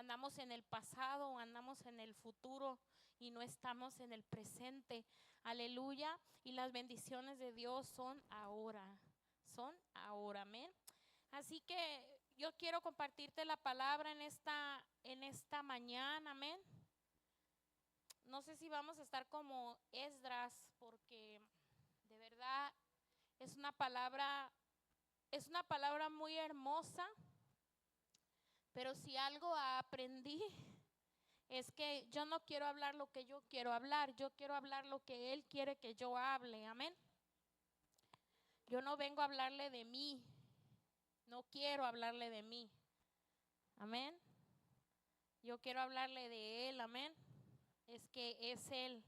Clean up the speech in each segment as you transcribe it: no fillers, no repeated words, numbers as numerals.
andamos en el pasado, andamos en el futuro y no estamos en el presente. Aleluya. Y las bendiciones de Dios son ahora, amén. Así que yo quiero compartirte la palabra en esta mañana, amén. No sé si vamos a estar como Esdras, porque de verdad es una palabra muy hermosa, pero si algo aprendí es que yo no quiero hablar lo que yo quiero hablar, yo quiero hablar lo que Él quiere que yo hable, amén. Yo no vengo a hablarle de mí, no quiero hablarle de mí, amén. Yo quiero hablarle de Él, amén. Es que es Él,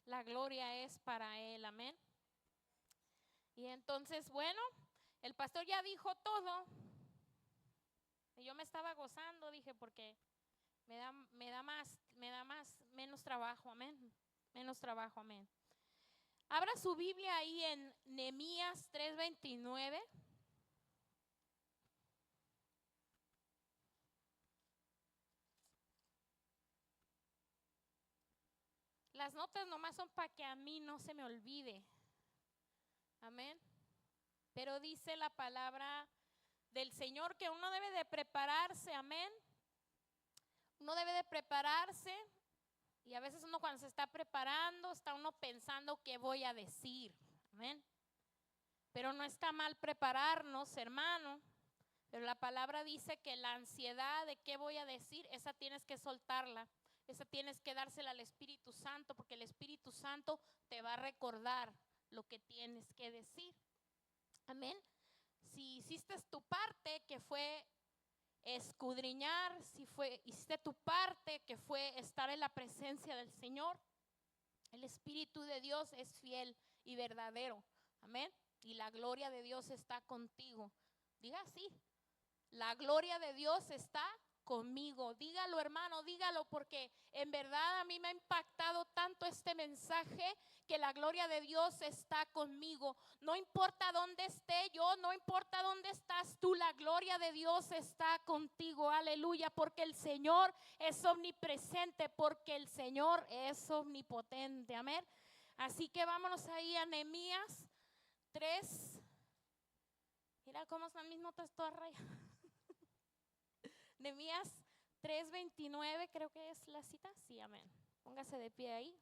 la gloria es para Él, amén. Y entonces, bueno, el pastor ya dijo todo. Y yo me estaba gozando, dije, porque menos trabajo, amén. Menos trabajo, amén. Abra su Biblia ahí en Nehemías 3:29. Las notas nomás son para que a mí no se me olvide. Amén. Pero dice la palabra del Señor que uno debe de prepararse, amén. Uno debe de prepararse y a veces uno cuando se está preparando está uno pensando qué voy a decir, amén. Pero no está mal prepararnos, hermano. Pero la palabra dice que la ansiedad de qué voy a decir, esa tienes que soltarla. Esa tienes que dársela al Espíritu Santo, porque el Espíritu Santo te va a recordar lo que tienes que decir. Amén. Si hiciste tu parte, que fue escudriñar, hiciste tu parte, que fue estar en la presencia del Señor, el Espíritu de Dios es fiel y verdadero. Amén. Y la gloria de Dios está contigo. Diga así, la gloria de Dios está conmigo. Dígalo, hermano, dígalo, porque en verdad a mí me ha impactado tanto este mensaje, que la gloria de Dios está conmigo. No importa dónde esté yo, no importa dónde estás tú, la gloria de Dios está contigo. Aleluya, porque el Señor es omnipresente, porque el Señor es omnipotente. Amén. Así que vámonos ahí a Nehemías 3. Mira cómo están mis notas todas rayadas. Nehemías 3:29, creo que es la cita. Sí, amén. Póngase de pie ahí.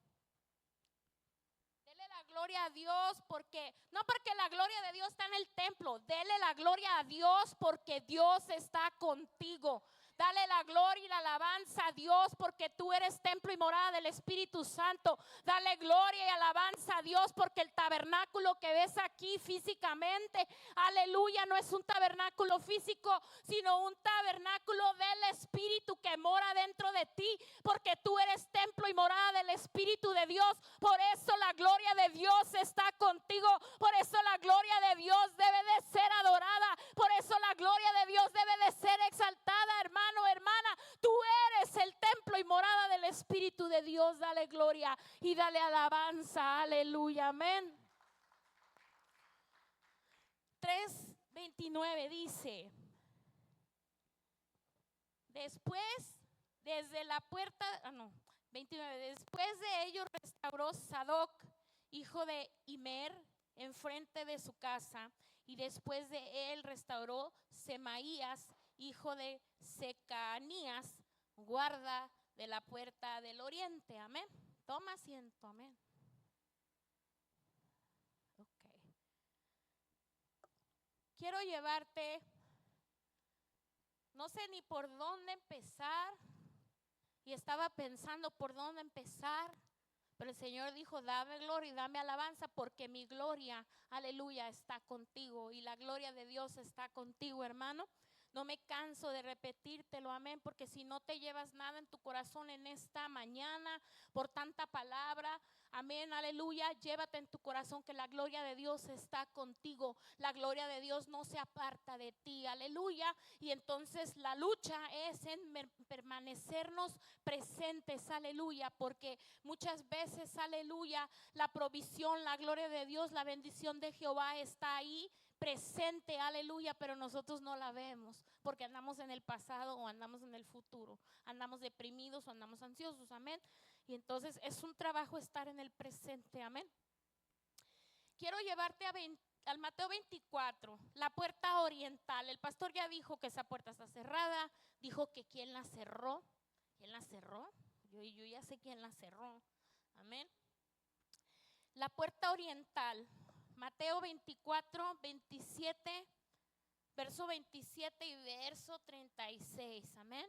Dele la gloria a Dios porque la gloria de Dios está en el templo. Dele la gloria a Dios porque Dios está contigo. Dale la gloria y la alabanza a Dios porque tú eres templo y morada del Espíritu Santo. Dale gloria y alabanza a Dios porque el tabernáculo que ves aquí físicamente, aleluya, no es un tabernáculo físico, sino un tabernáculo del Espíritu que mora dentro de ti, porque tú eres templo y morada del Espíritu de Dios. Por eso la gloria de Dios está contigo. Por eso la gloria de Dios debe de ser adorada. Por eso la gloria de Dios debe de ser exaltada, hermano, hermana. Tú eres el templo y morada del Espíritu de Dios. Dale gloria y dale alabanza. Aleluya, amén. 3:29 dice: después, desde la puerta, 29, después de ello restauró Sadoc, hijo de Imer, enfrente de su casa, y después de él restauró Semaías, hijo de Secanías, guarda de la puerta del oriente. Amén. Toma asiento, amén. Ok. Quiero llevarte, no sé ni por dónde empezar, y estaba pensando por dónde empezar, pero el Señor dijo: dame gloria y dame alabanza, porque mi gloria, aleluya, está contigo. Y la gloria de Dios está contigo, hermano. No me canso de repetírtelo, amén, porque si no te llevas nada en tu corazón en esta mañana por tanta palabra, amén, aleluya, llévate en tu corazón que la gloria de Dios está contigo. La gloria de Dios no se aparta de ti, aleluya. Y entonces la lucha es en permanecernos presentes, aleluya, porque muchas veces, aleluya, la provisión, la gloria de Dios, la bendición de Jehová está ahí, presente, aleluya, pero nosotros no la vemos porque andamos en el pasado o andamos en el futuro, andamos deprimidos o andamos ansiosos, amén. Y entonces es un trabajo estar en el presente, amén. Quiero llevarte al Mateo 24, la puerta oriental. El pastor ya dijo que esa puerta está cerrada, dijo que quién la cerró. ¿Quién la cerró? Yo ya sé quién la cerró, amén. La puerta oriental, Mateo 24, 27, verso 27 y verso 36, amén.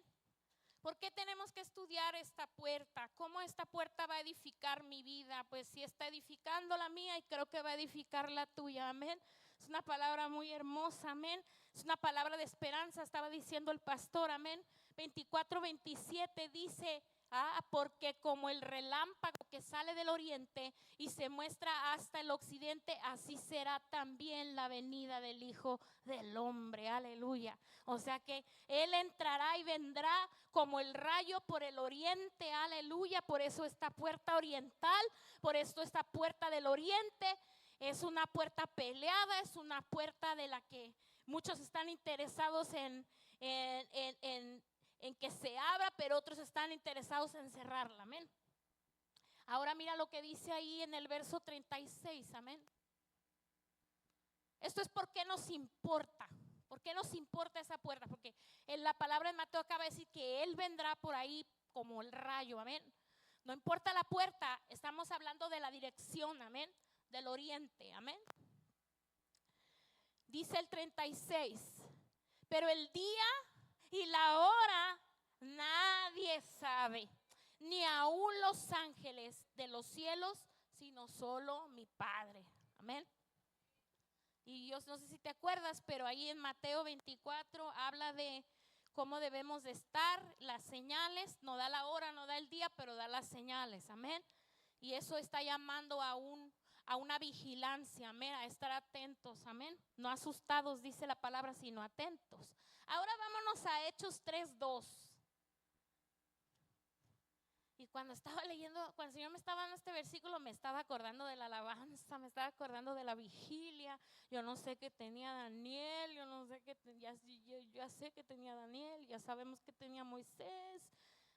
¿Por qué tenemos que estudiar esta puerta? ¿Cómo esta puerta va a edificar mi vida? Pues si está edificando la mía y creo que va a edificar la tuya, amén. Es una palabra muy hermosa, amén. Es una palabra de esperanza, estaba diciendo el pastor, amén. 24, 27 dice, porque como el relámpago que sale del oriente y se muestra hasta el occidente, así será también la venida del Hijo del Hombre, aleluya. O sea que Él entrará y vendrá como el rayo por el oriente, aleluya. Por eso esta puerta oriental, por esto esta puerta del oriente es una puerta peleada, es una puerta de la que muchos están interesados en que se abra, pero otros están interesados en cerrarla, amén. Ahora mira lo que dice ahí en el verso 36, amén. Esto es porque nos importa. ¿Por qué nos importa esa puerta? Porque en la palabra de Mateo acaba de decir que Él vendrá por ahí como el rayo, amén. No importa la puerta, estamos hablando de la dirección, amén, del oriente, amén. Dice el 36, pero el día y la hora nadie sabe, ni aun los ángeles de los cielos, sino solo mi Padre, amén. Y yo no sé si te acuerdas, pero ahí en Mateo 24 habla de cómo debemos de estar, las señales, no da la hora, no da el día, pero da las señales, amén. Y eso está llamando a una vigilancia, amén, a estar atentos, amén. No asustados, dice la palabra, sino atentos. Ahora vámonos a Hechos 3:2. Y cuando estaba leyendo, cuando el Señor me estaba dando este versículo, me estaba acordando de la alabanza, me estaba acordando de la vigilia. Yo no sé qué tenía Daniel, yo no sé qué ya sé que tenía Daniel, ya sabemos que tenía Moisés,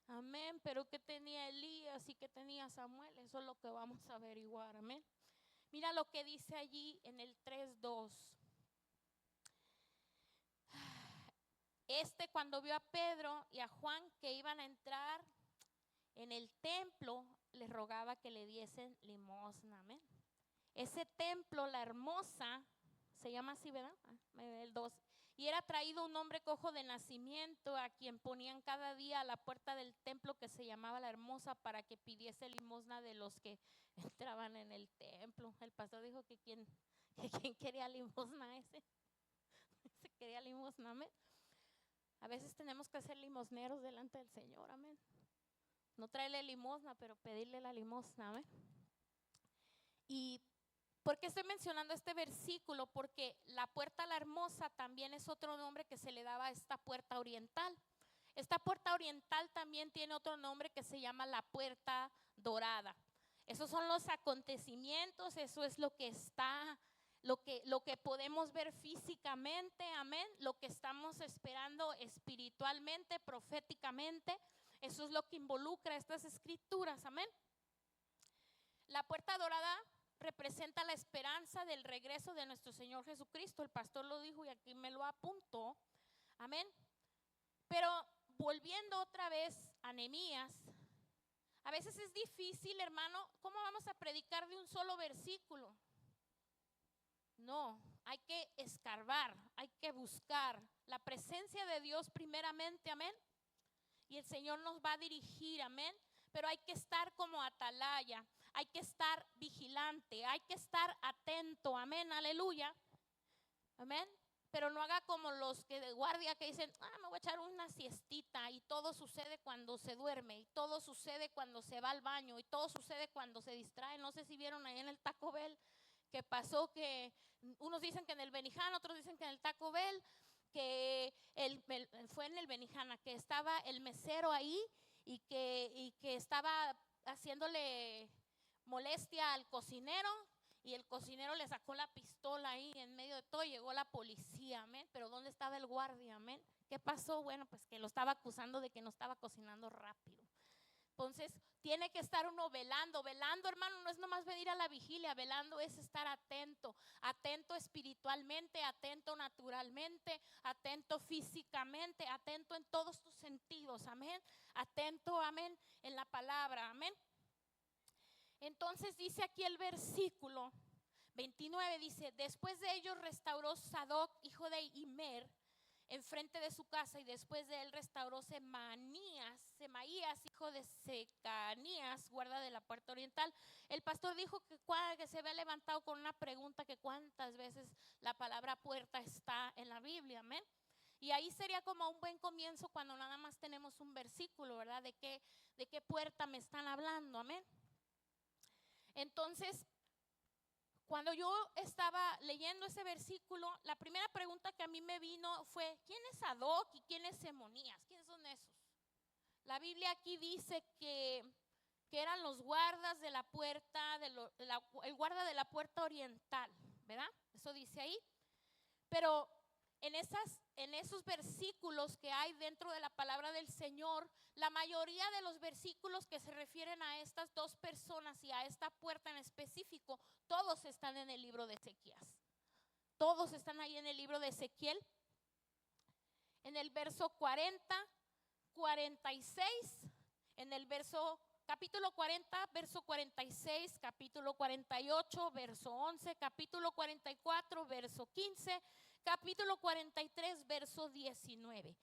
amén, pero que tenía Elías y que tenía Samuel, eso es lo que vamos a averiguar, amén. Mira lo que dice allí en el 3:2. Cuando vio a Pedro y a Juan que iban a entrar en el templo, les rogaba que le diesen limosna, amén. Ese templo, la hermosa, se llama así, ¿verdad? El 2. Y era traído un hombre cojo de nacimiento, a quien ponían cada día a la puerta del templo que se llamaba la hermosa, para que pidiese limosna de los que entraban en el templo. El pastor dijo que quien quería limosna, ese quería limosna, amén. A veces tenemos que ser limosneros delante del Señor, amén. No traerle limosna, pero pedirle la limosna, amén. ¿Y por qué estoy mencionando este versículo? Porque la puerta la hermosa también es otro nombre que se le daba a esta puerta oriental. Esta puerta oriental también tiene otro nombre que se llama la puerta dorada. Esos son los acontecimientos, eso es lo que está, lo que podemos ver físicamente, amén. Lo que estamos esperando espiritualmente, proféticamente. Eso es lo que involucra estas escrituras, amén. La puerta dorada representa la esperanza del regreso de nuestro Señor Jesucristo. El pastor lo dijo y aquí me lo apuntó, amén. Pero volviendo otra vez a Nehemías, a veces es difícil, hermano, ¿cómo vamos a predicar de un solo versículo? No, hay que escarbar, hay que buscar la presencia de Dios primeramente, amén. Y el Señor nos va a dirigir, amén. Pero hay que estar como atalaya, hay que estar vigilante, hay que estar atento, amén, aleluya, amén. Pero no haga como los que de guardia que dicen, me voy a echar una siestita, y todo sucede cuando se duerme, y todo sucede cuando se va al baño, y todo sucede cuando se distrae. No sé si vieron ahí en el Taco Bell que pasó, que unos dicen que en el Benihana, otros dicen que en el Taco Bell, que fue en el Benihana, que estaba el mesero ahí y que estaba haciéndole molestia al cocinero, y el cocinero le sacó la pistola ahí en medio de todo, llegó la policía, amén. Pero ¿dónde estaba el guardia, amén? ¿Qué pasó? Bueno, pues que lo estaba acusando de que no estaba cocinando rápido. Entonces, tiene que estar uno velando. Velando, hermano, no es nomás venir a la vigilia. Velando es estar atento. Atento espiritualmente, atento naturalmente, atento físicamente, atento en todos tus sentidos, amén. Atento, amén, en la palabra, amén. Entonces dice aquí el versículo 29, dice: después de ellos restauró Sadoc, hijo de Imer, enfrente de su casa, y después de él restauró Semaías, hijo de Secanías, guarda de la puerta oriental. El pastor dijo que se había levantado con una pregunta, que cuántas veces la palabra puerta está en la Biblia, amén. Y ahí sería como un buen comienzo cuando nada más tenemos un versículo, ¿verdad? ¿De qué puerta me están hablando? Amén. Entonces, cuando yo estaba leyendo ese versículo, la primera pregunta que a mí me vino fue: ¿quién es Sadoc y quién es Semaías? ¿Quiénes son esos? La Biblia aquí dice que eran los guardas de la puerta, el guarda de la puerta oriental, ¿verdad? Eso dice ahí. Pero en esos versículos que hay dentro de la palabra del Señor, la mayoría de los versículos que se refieren a estas dos personas y a esta puerta en específico, todos están en el libro de Ezequías. Todos están ahí en el libro de Ezequiel. En el verso 40, 46, en el capítulo 40, verso 46, capítulo 48, verso 11, capítulo 44, verso 15, capítulo 43, verso 19.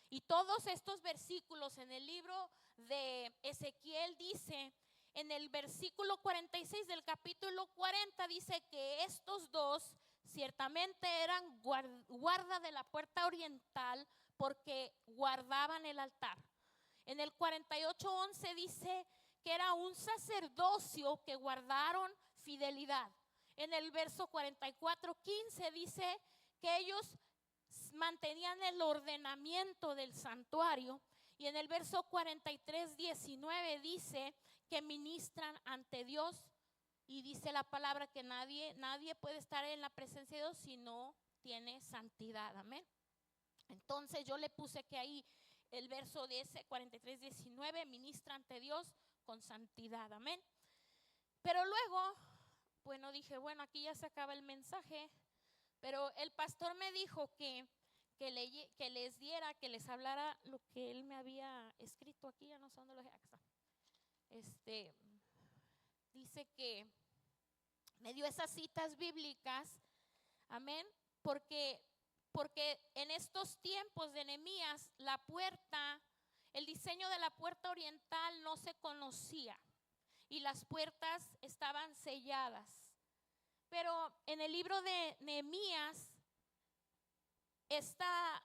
Y todos estos versículos en el libro de Ezequiel dice, en el versículo 46 del capítulo 40 dice que estos dos ciertamente eran guarda de la puerta oriental porque guardaban el altar. En el 48:11 dice que era un sacerdocio que guardaron fidelidad. En el verso 44:15 dice que ellos mantenían el ordenamiento del santuario. Y en el verso 43:19 dice que ministran ante Dios. Y dice la palabra que nadie puede estar en la presencia de Dios si no tiene santidad. Amén. Entonces yo le puse que ahí el verso de ese 43:19, ministra ante Dios con santidad, amén. Pero luego, bueno, dije, bueno, aquí ya se acaba el mensaje, pero el pastor me dijo que les hablara lo que él me había escrito aquí, ya no sé dónde lo dejé, acá está. Dice que me dio esas citas bíblicas, amén, porque en estos tiempos de Nehemías, el diseño de la puerta oriental no se conocía y las puertas estaban selladas. Pero en el libro de Nehemías, esta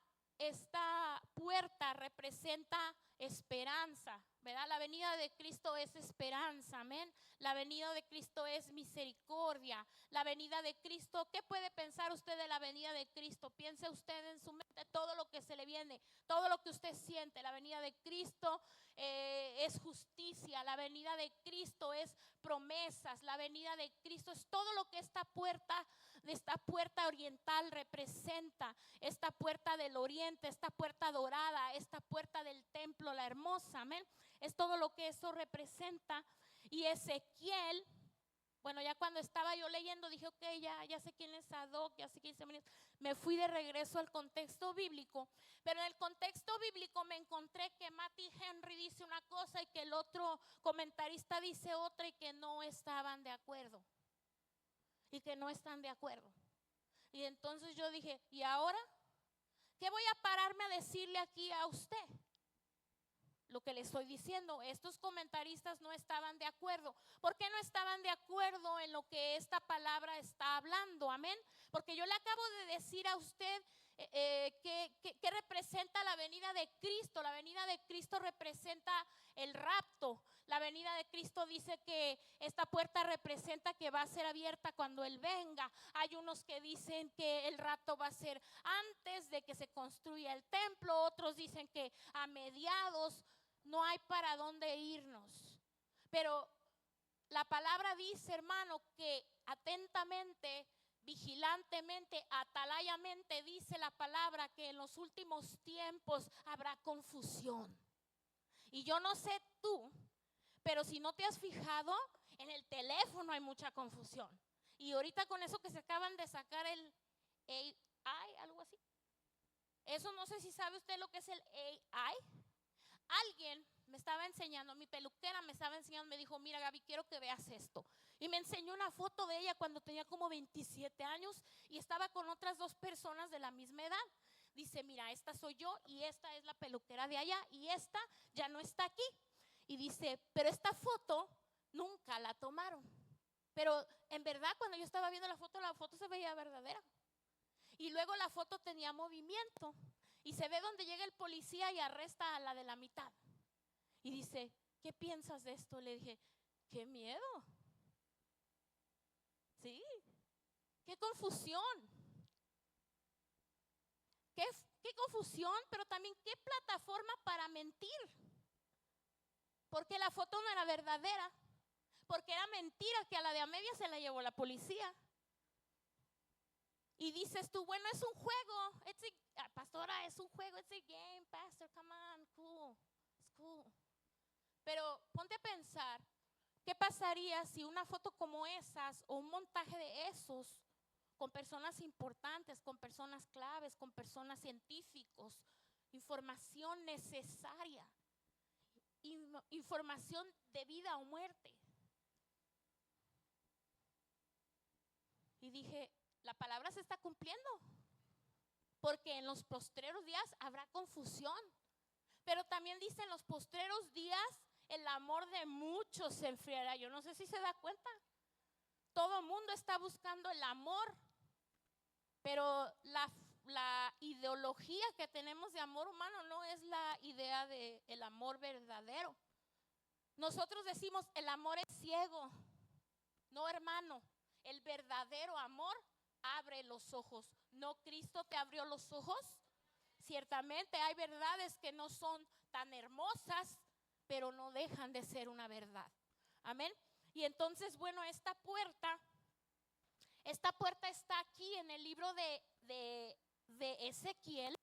puerta representa esperanza, ¿verdad? La venida de Cristo es esperanza, amén. La venida de Cristo es misericordia. La venida de Cristo, ¿qué puede pensar usted de la venida de Cristo? Piense usted en su mente todo lo que se le viene, todo lo que usted siente. La venida de Cristo es justicia. La venida de Cristo es promesas. La venida de Cristo es todo lo que esta puerta oriental representa, esta puerta del oriente, esta puerta dorada, esta puerta del templo, la hermosa, amén. Es todo lo que eso representa. Y Ezequiel, bueno, ya cuando estaba yo leyendo dije, ok, ya sé quién es Sadoc, ya sé quién es Semaías. Me fui de regreso al contexto bíblico, pero en el contexto bíblico me encontré que Matthew Henry dice una cosa y que el otro comentarista dice otra y que no estaban de acuerdo. Y que no están de acuerdo. Y entonces yo dije, ¿y ahora? ¿Qué voy a pararme a decirle aquí a usted? Lo que le estoy diciendo, estos comentaristas no estaban de acuerdo. ¿Por qué no estaban de acuerdo en lo que esta palabra está hablando? Amén. Porque yo le acabo de decir a usted que representa la venida de Cristo. La venida de Cristo representa el rapto. La venida de Cristo dice que esta puerta representa que va a ser abierta cuando Él venga. Hay unos que dicen que el rapto va a ser antes de que se construya el templo. Otros dicen que a mediados. No hay para dónde irnos. Pero la palabra dice, hermano, que atentamente, vigilantemente, atalayamente, dice la palabra que en los últimos tiempos habrá confusión. Y yo no sé tú, pero si no te has fijado, en el teléfono hay mucha confusión. Y ahorita con eso que se acaban de sacar el AI, algo así. Eso no sé si sabe usted lo que es el AI. Alguien me estaba enseñando, mi peluquera me estaba enseñando, me dijo, mira Gaby, quiero que veas esto. Y me enseñó una foto de ella cuando tenía como 27 años y estaba con otras 2 personas de la misma edad. Dice, mira, esta soy yo y esta es la peluquera de allá y esta ya no está aquí. Y dice, pero esta foto nunca la tomaron. Pero en verdad cuando yo estaba viendo la foto se veía verdadera. Y luego la foto tenía movimiento. Y se ve donde llega el policía y arresta a la de la mitad. Y dice, ¿qué piensas de esto? Le dije, qué miedo. Sí, qué confusión. Qué confusión, pero también qué plataforma para mentir. Porque la foto no era verdadera. Porque era mentira que a la de a media se la llevó la policía. Y dices tú, bueno, es un juego. Pastora, es un juego. It's a game, pastor, come on, cool. It's cool. Pero ponte a pensar, ¿qué pasaría si una foto como esas o un montaje de esos con personas importantes, con personas claves, con personas científicos, información necesaria, información de vida o muerte? Y dije, la palabra se está cumpliendo, porque en los postreros días habrá confusión. Pero también dice, en los postreros días el amor de muchos se enfriará. Yo no sé si se da cuenta. Todo el mundo está buscando el amor, pero la ideología que tenemos de amor humano no es la idea del amor verdadero. Nosotros decimos, el amor es ciego. No, hermano, el verdadero amor abre los ojos. ¿No Cristo te abrió los ojos? Ciertamente hay verdades que no son tan hermosas, pero no dejan de ser una verdad. Amén. Y entonces, bueno, esta puerta está aquí en el libro de Ezequiel.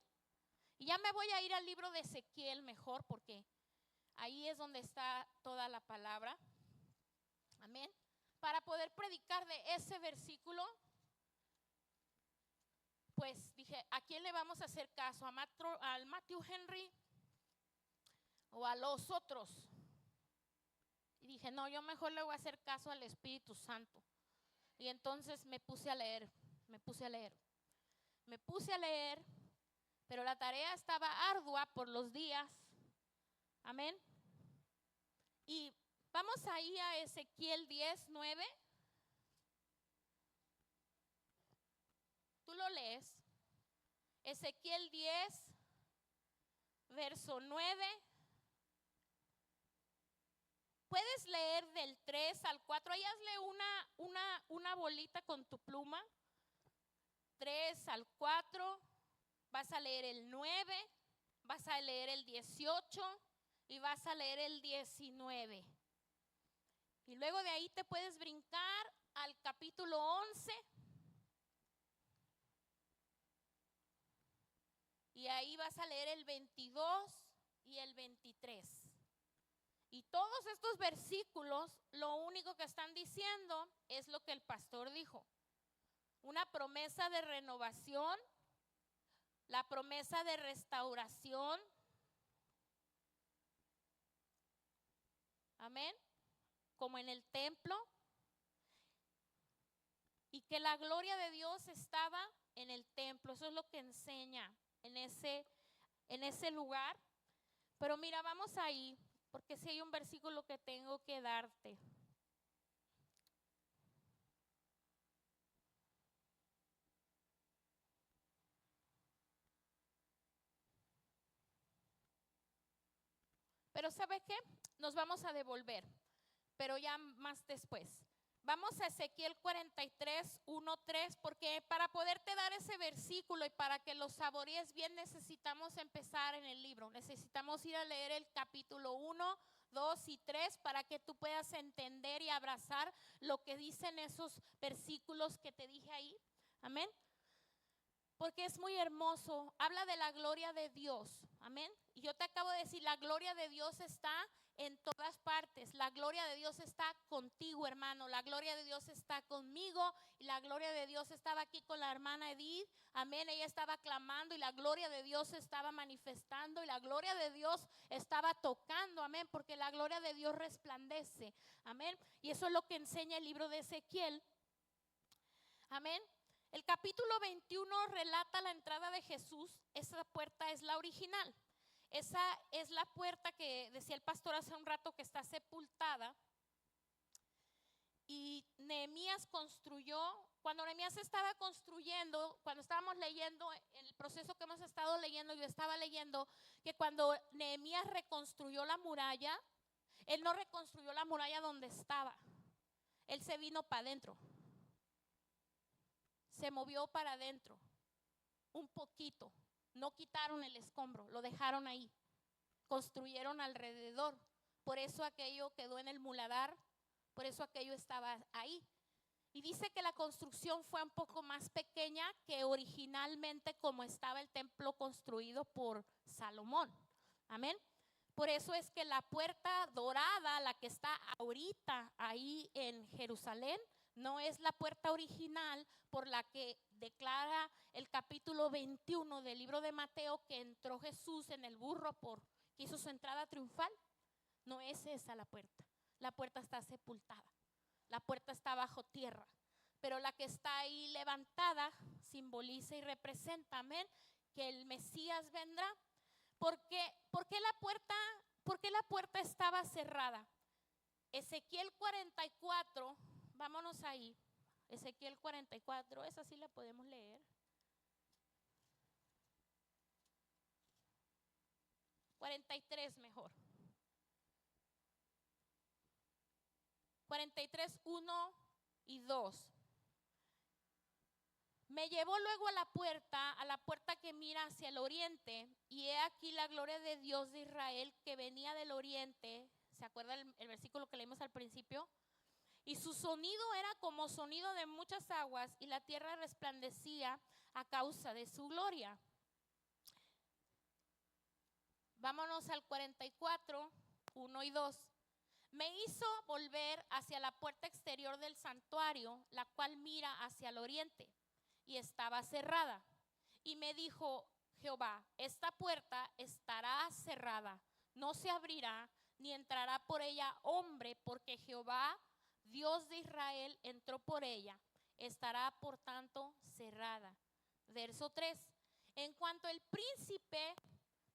Y ya me voy a ir al libro de Ezequiel mejor, porque ahí es donde está toda la palabra. Amén. Para poder predicar de ese versículo, pues dije, ¿a quién le vamos a hacer caso? ¿Al Matthew Henry o a los otros? Y dije, no, yo mejor le voy a hacer caso al Espíritu Santo. Y entonces me puse a leer, pero la tarea estaba ardua por los días. Amén. Y vamos ahí a Ezequiel 10:9. Tú lo lees. Ezequiel 10, verso 9. Puedes leer del 3 al 4. Ahí hazle una bolita con tu pluma. 3 al 4. Vas a leer el 9. Vas a leer el 18. Y vas a leer el 19. Y luego de ahí te puedes brincar al capítulo 11. Y ahí vas a leer el 22 y el 23. Y todos estos versículos, lo único que están diciendo es lo que el pastor dijo. Una promesa de renovación, la promesa de restauración. Amén. Como en el templo. Y que la gloria de Dios estaba en el templo. Eso es lo que enseña en ese lugar. Pero mira, vamos ahí, porque si hay un versículo que tengo que darte. Pero ¿sabe qué? Nos vamos a devolver, pero ya más después. Vamos a Ezequiel 43, 1-3, porque para poderte dar ese versículo y para que lo saborees bien necesitamos empezar en el libro. Necesitamos ir a leer el capítulo 1, 2 y 3 para que tú puedas entender y abrazar lo que dicen esos versículos que te dije ahí. Amén. Porque es muy hermoso, habla de la gloria de Dios, amén. Y yo te acabo de decir, la gloria de Dios está en todas partes, la gloria de Dios está contigo, hermano, la gloria de Dios está conmigo, y la gloria de Dios estaba aquí con la hermana Edith, amén, ella estaba clamando y la gloria de Dios estaba manifestando y la gloria de Dios estaba tocando, amén, porque la gloria de Dios resplandece, amén, y eso es lo que enseña el libro de Ezequiel, amén. El capítulo 21 relata la entrada de Jesús. Esa puerta es la original. Esa es la puerta que decía el pastor hace un rato que está sepultada. Y Nehemías construyó, cuando Nehemías estaba construyendo, cuando estábamos leyendo, el proceso que hemos estado leyendo, yo estaba leyendo que cuando Nehemías reconstruyó la muralla, él no reconstruyó la muralla donde estaba. Él se vino para adentro. Se movió para adentro un poquito, no quitaron el escombro, lo dejaron ahí, construyeron alrededor, por eso aquello quedó en el muladar, por eso aquello estaba ahí. Y dice que la construcción fue un poco más pequeña que originalmente como estaba el templo construido por Salomón, amén. Por eso es que la puerta dorada, la que está ahorita ahí en Jerusalén, no es la puerta original por la que declara el capítulo 21 del libro de Mateo que entró Jesús en el burro que hizo su entrada triunfal. No es esa la puerta. La puerta está sepultada. La puerta está bajo tierra. Pero la que está ahí levantada simboliza y representa, amén, que el Mesías vendrá. ¿Por qué la puerta estaba cerrada? Ezequiel 44, vámonos ahí. Ezequiel 44, esa sí la podemos leer. 43 mejor. 43, 1 y 2. Me llevó luego a la puerta que mira hacia el oriente, y he aquí la gloria de Dios de Israel que venía del oriente. ¿Se acuerda el versículo que leímos al principio? Y su sonido era como sonido de muchas aguas, y la tierra resplandecía a causa de su gloria. Vámonos al 44, 1 y 2. Me hizo volver hacia la puerta exterior del santuario, la cual mira hacia el oriente, y estaba cerrada. Y me dijo Jehová, esta puerta estará cerrada, no se abrirá, ni entrará por ella hombre, porque Jehová, Dios de Israel, entró por ella. Estará por tanto cerrada. Verso 3. En cuanto el príncipe,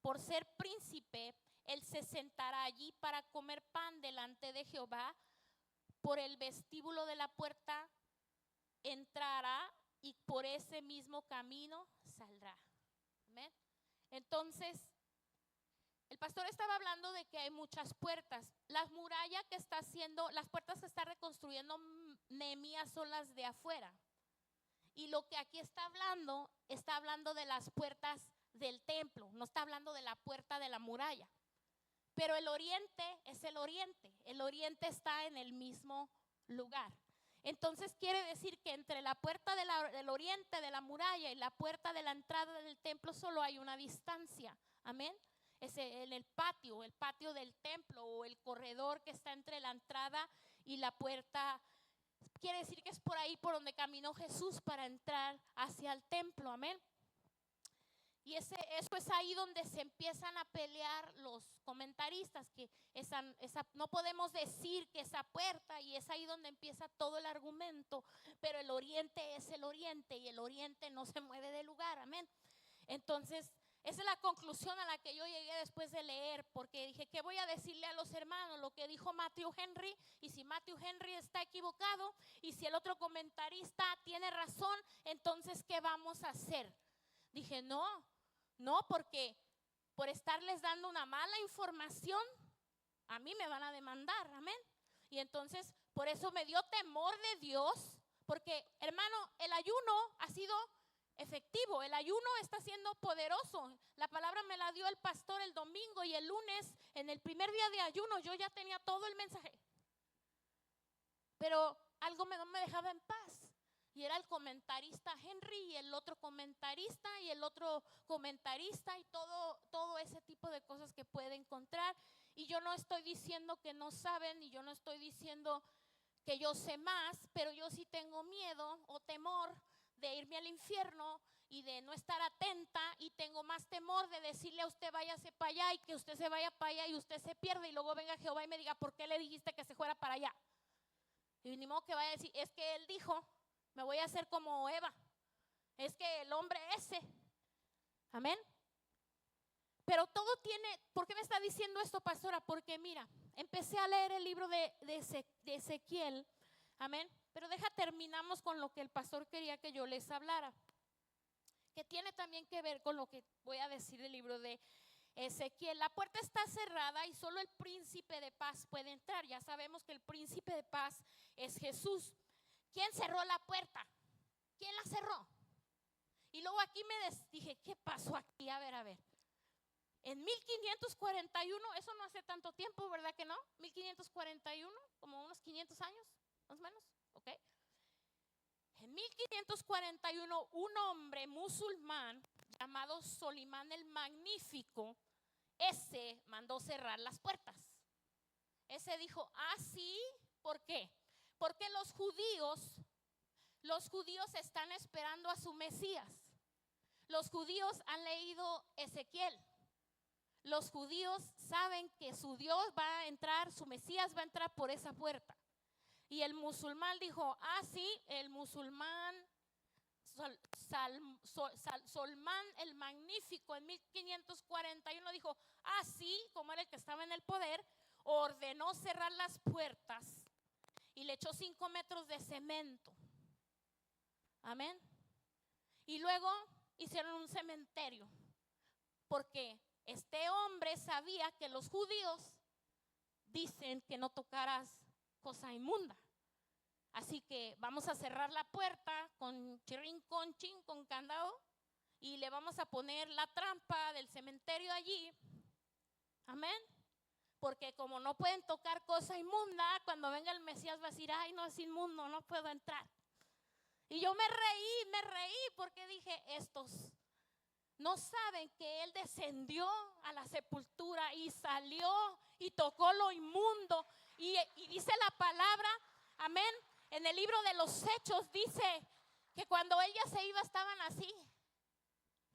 por ser príncipe, él se sentará allí para comer pan delante de Jehová. Por el vestíbulo de la puerta entrará y por ese mismo camino saldrá. ¿Amén? Entonces, el pastor estaba hablando de que hay muchas puertas. Las murallas que está haciendo, las puertas que está reconstruyendo Nehemías son las de afuera. Y lo que aquí está hablando de las puertas del templo, no está hablando de la puerta de la muralla. Pero el oriente es el oriente está en el mismo lugar. Entonces quiere decir que entre la puerta del oriente de la muralla y la puerta de la entrada del templo solo hay una distancia, amén. Es en el patio del templo, o el corredor que está entre la entrada y la puerta. Quiere decir que es por ahí por donde caminó Jesús para entrar hacia el templo, amén. Y eso es ahí donde se empiezan a pelear los comentaristas, que no podemos decir que esa puerta, y es ahí donde empieza todo el argumento, pero el oriente es el oriente y el oriente no se mueve de lugar, amén. Entonces, esa es la conclusión a la que yo llegué después de leer, porque dije, ¿qué voy a decirle a los hermanos? Lo que dijo Matthew Henry, y si Matthew Henry está equivocado, y si el otro comentarista tiene razón, entonces, ¿qué vamos a hacer? Dije, no, porque por estarles dando una mala información, a mí me van a demandar, amén. Y entonces, por eso me dio temor de Dios, porque, hermano, el ayuno ha sido efectivo. El ayuno está siendo poderoso. La palabra me la dio el pastor el domingo y el lunes, en el primer día de ayuno, yo ya tenía todo el mensaje. Pero algo no me dejaba en paz. Y era el comentarista Henry y el otro comentarista y el otro comentarista y todo ese tipo de cosas que puede encontrar. Y yo no estoy diciendo que no saben y yo no estoy diciendo que yo sé más, pero yo sí tengo miedo o temor de irme al infierno y de no estar atenta, y tengo más temor de decirle a usted váyase para allá y que usted se vaya para allá y usted se pierde y luego venga Jehová y me diga ¿por qué le dijiste que se fuera para allá? Y ni modo que vaya a decir es que él dijo, me voy a hacer como Eva, es que el hombre ese, amén. Pero todo tiene, ¿por qué me está diciendo esto, pastora? Porque mira, empecé a leer el libro de Ezequiel, amén. Pero terminamos con lo que el pastor quería que yo les hablara, que tiene también que ver con lo que voy a decir del libro de Ezequiel. La puerta está cerrada y solo el príncipe de paz puede entrar. Ya sabemos que el príncipe de paz es Jesús. ¿Quién cerró la puerta? ¿Quién la cerró? Y luego aquí dije, ¿qué pasó aquí? A ver. En 1541, eso no hace tanto tiempo, ¿verdad que no? 1541, como unos 500 años, más o menos, ¿ok? En 1541, un hombre musulmán llamado Solimán el Magnífico, ese mandó cerrar las puertas. Ese dijo, sí, ¿por qué? Porque los judíos están esperando a su Mesías. Los judíos han leído Ezequiel. Los judíos saben que su Dios va a entrar, su Mesías va a entrar por esa puerta. Y el musulmán dijo, sí, el musulmán Solmán el Magnífico en 1541 dijo, sí, como era el que estaba en el poder, ordenó cerrar las puertas y le echó 5 metros de cemento. Amén. Y luego hicieron un cementerio, porque este hombre sabía que los judíos dicen que no tocaras cosa inmunda. Así que vamos a cerrar la puerta con con candado, y le vamos a poner la trampa del cementerio allí. Amén. Porque como no pueden tocar cosa inmunda, cuando venga el Mesías va a decir, no, es inmundo, no puedo entrar. Y yo me reí porque dije, estos no saben que él descendió a la sepultura y salió y tocó lo inmundo. Y dice la palabra, amén, en el libro de los Hechos dice que cuando ella se iba estaban así.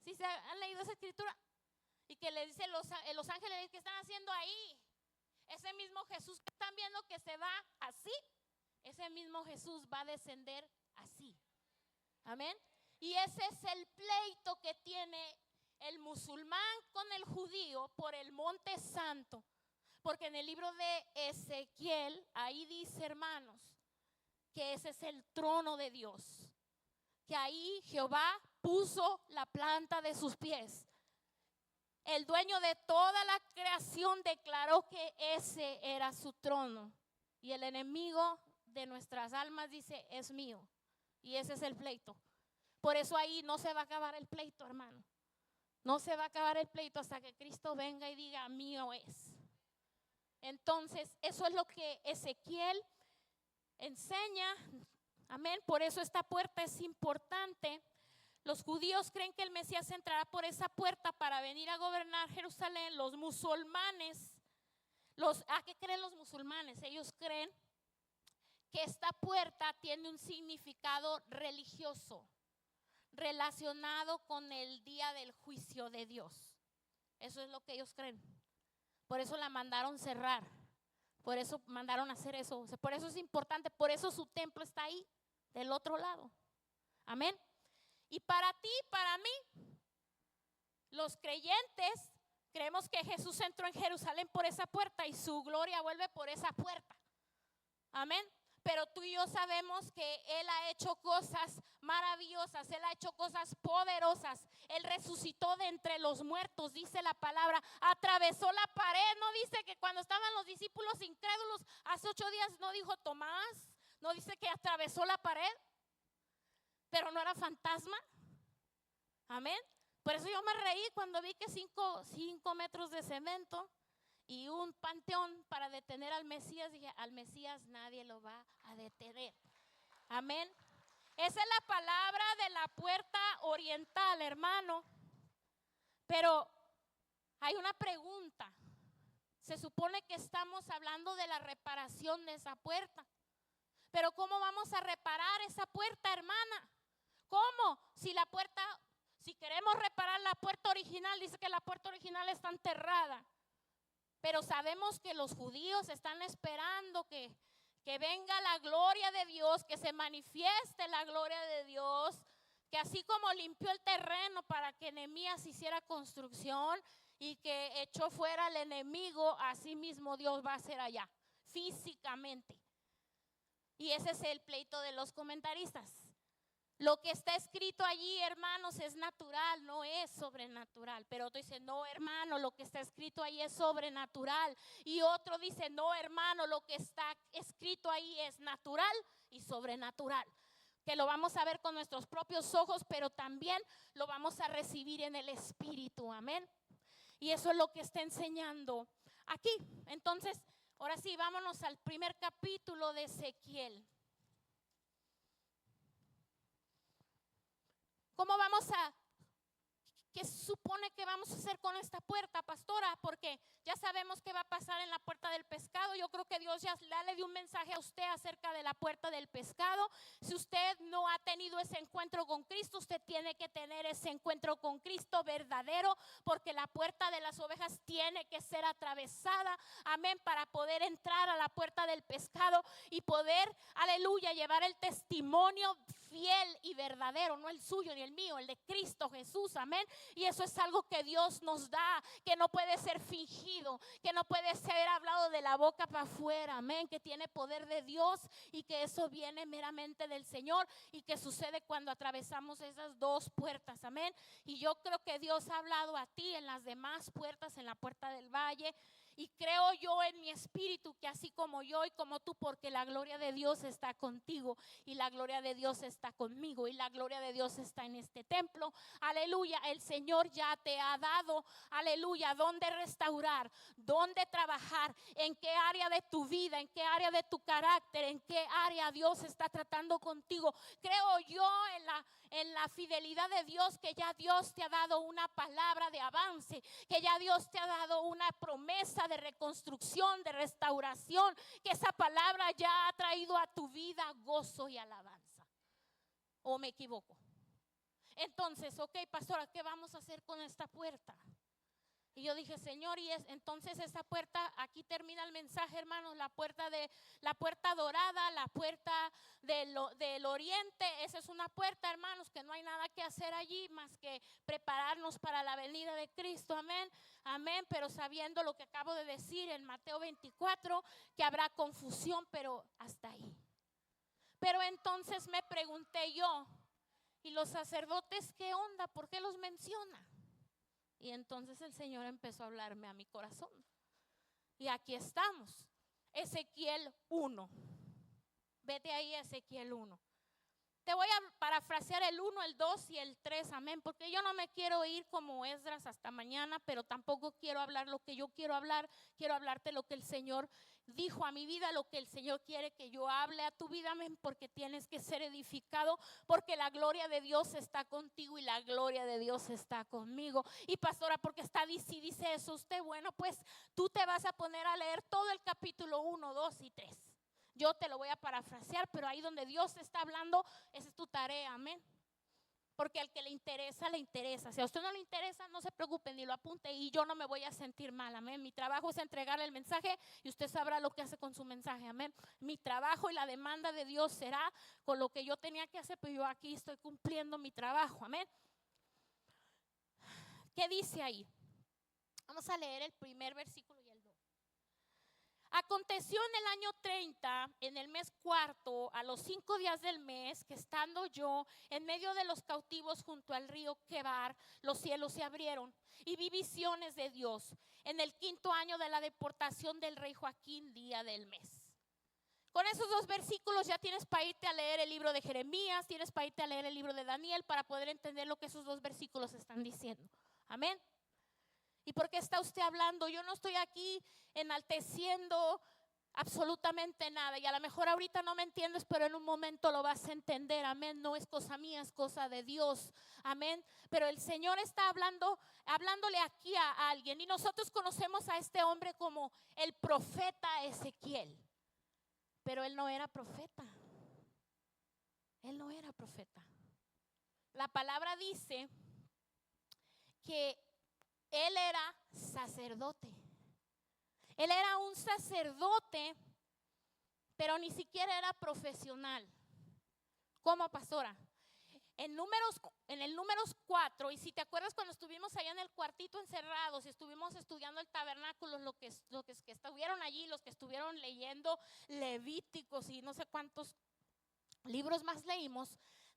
¿Sí se han leído esa escritura? Y que le dice los ángeles, ¿qué están haciendo ahí? Ese mismo Jesús que están viendo que se va así, ese mismo Jesús va a descender así. Amén. Y ese es el pleito que tiene el musulmán con el judío por el monte santo. Porque en el libro de Ezequiel, ahí dice, hermanos, que ese es el trono de Dios. Que ahí Jehová puso la planta de sus pies. El dueño de toda la creación declaró que ese era su trono. Y el enemigo de nuestras almas dice, es mío. Y ese es el pleito. Por eso ahí no se va a acabar el pleito, hermano. No se va a acabar el pleito hasta que Cristo venga y diga, mío es. Entonces, eso es lo que Ezequiel enseña. Amén. Por eso esta puerta es importante. Los judíos creen que el Mesías entrará por esa puerta para venir a gobernar Jerusalén. Los musulmanes, ¿qué creen los musulmanes? Ellos creen que esta puerta tiene un significado religioso relacionado con el día del juicio de Dios. Eso es lo que ellos creen. Por eso la mandaron cerrar. Por eso mandaron hacer eso. Por eso es importante. Por eso su templo está ahí, del otro lado. Amén. Y para ti, para mí, los creyentes, creemos que Jesús entró en Jerusalén por esa puerta y su gloria vuelve por esa puerta. Amén. Pero tú y yo sabemos que Él ha hecho cosas maravillosas, Él ha hecho cosas poderosas. Él resucitó de entre los muertos, dice la palabra, atravesó la pared. No dice que cuando estaban los discípulos incrédulos hace 8 días, no dijo Tomás, no dice que atravesó la pared, pero no era fantasma. Amén. Por eso yo me reí cuando vi que 5 metros de cemento y un panteón para detener al Mesías. Dije, al Mesías nadie lo va a detener. Amén. Esa es la palabra de la puerta oriental, hermano. Pero hay una pregunta. Se supone que estamos hablando de la reparación de esa puerta. Pero ¿cómo vamos a reparar esa puerta, hermana? ¿Cómo? Si queremos reparar la puerta original, dice que la puerta original está enterrada. Pero sabemos que los judíos están esperando que venga la gloria de Dios, que se manifieste la gloria de Dios, que así como limpió el terreno para que Nehemías hiciera construcción y que echó fuera al enemigo, así mismo Dios va a hacer allá, físicamente. Y ese es el pleito de los comentaristas. Lo que está escrito allí, hermanos, es natural, no es sobrenatural. Pero otro dice, no, hermano, lo que está escrito ahí es sobrenatural. Y otro dice, no, hermano, lo que está escrito ahí es natural y sobrenatural. Que lo vamos a ver con nuestros propios ojos, pero también lo vamos a recibir en el Espíritu, amén. Y eso es lo que está enseñando aquí. Entonces, ahora sí, vámonos al primer capítulo de Ezequiel. ¿Cómo qué supone que vamos a hacer con esta puerta, pastora? Porque ya sabemos qué va a pasar en la puerta del pescado. Yo creo que Dios ya le dio un mensaje a usted acerca de la puerta del pescado. Si usted no ha tenido ese encuentro con Cristo, usted tiene que tener ese encuentro con Cristo verdadero, porque la puerta de las ovejas tiene que ser atravesada, amén, para poder entrar a la puerta del pescado y poder, aleluya, llevar el testimonio fiel y verdadero, no el suyo ni el mío, el de Cristo Jesús, amén. Y eso es algo que Dios nos da, que no puede ser fingido, que no puede ser hablado de la boca para afuera, amén, que tiene poder de Dios y que eso viene meramente del Señor y que sucede cuando atravesamos esas dos puertas, amén. Y yo creo que Dios ha hablado a ti en las demás puertas, en la puerta del valle. Y creo yo en mi espíritu que así como yo y como tú, porque la gloria de Dios está contigo y la gloria de Dios está conmigo y la gloria de Dios está en este templo. Aleluya, el Señor ya te ha dado, aleluya, dónde restaurar, dónde trabajar, en qué área de tu vida, en qué área de tu carácter, en qué área Dios está tratando contigo. Creo yo en la fidelidad de Dios, que ya Dios te ha dado una palabra de avance, que ya Dios te ha dado una promesa de reconstrucción, de restauración, que esa palabra ya ha traído a tu vida gozo y alabanza. ¿O me equivoco? Entonces, ok, pastora, ¿qué vamos a hacer con esta puerta? Y yo dije, Señor, entonces esa puerta, aquí termina el mensaje, hermanos, la puerta dorada, la puerta del oriente. Esa es una puerta, hermanos, que no hay nada que hacer allí más que prepararnos para la venida de Cristo, amén, amén. Pero sabiendo lo que acabo de decir en Mateo 24, que habrá confusión, pero hasta ahí. Pero entonces me pregunté yo, ¿y los sacerdotes qué onda? ¿Por qué los menciona? Y entonces el Señor empezó a hablarme a mi corazón. Y aquí estamos. Ezequiel 1. Vete ahí a Ezequiel 1. Te voy a parafrasear el 1, el 2 y el 3, amén. Porque yo no me quiero ir como Esdras hasta mañana, pero tampoco quiero hablar lo que yo quiero hablar. Quiero hablarte lo que el Señor dijo a mi vida, lo que el Señor quiere que yo hable a tu vida, amén. Porque tienes que ser edificado, porque la gloria de Dios está contigo y la gloria de Dios está conmigo. Y pastora, porque si dice eso usted, bueno, pues tú te vas a poner a leer todo el capítulo 1, 2 y 3. Yo te lo voy a parafrasear, pero ahí donde Dios está hablando, esa es tu tarea, amén. Porque al que le interesa, le interesa. Si a usted no le interesa, no se preocupe, ni lo apunte y yo no me voy a sentir mal, amén. Mi trabajo es entregarle el mensaje y usted sabrá lo que hace con su mensaje, amén. Mi trabajo y la demanda de Dios será con lo que yo tenía que hacer, pero yo aquí estoy cumpliendo mi trabajo, amén. ¿Qué dice ahí? Vamos a leer el primer versículo. Aconteció en el año 30, en el mes cuarto, a los 5 días del mes, que estando yo en medio de los cautivos junto al río Quebar, los cielos se abrieron y vi visiones de Dios en el 5.º año de la deportación del rey Joaquín, día del mes. Con esos 2 versículos ya tienes para irte a leer el libro de Jeremías, tienes para irte a leer el libro de Daniel para poder entender lo que esos 2 versículos están diciendo. Amén. ¿Y por qué está usted hablando? Yo no estoy aquí enalteciendo absolutamente nada. Y a lo mejor ahorita no me entiendes, pero en un momento lo vas a entender. Amén. No es cosa mía, es cosa de Dios. Amén. Pero el Señor está hablándole aquí a alguien. Y nosotros conocemos a este hombre como el profeta Ezequiel. Pero él no era profeta. Él no era profeta. La palabra dice que él era sacerdote. Él era un sacerdote, pero ni siquiera era profesional. Como pastora. En el números 4, y si te acuerdas cuando estuvimos allá en el cuartito encerrados y estuvimos estudiando el tabernáculo, los que estuvieron allí, los que estuvieron leyendo Levíticos y no sé cuántos libros más leímos,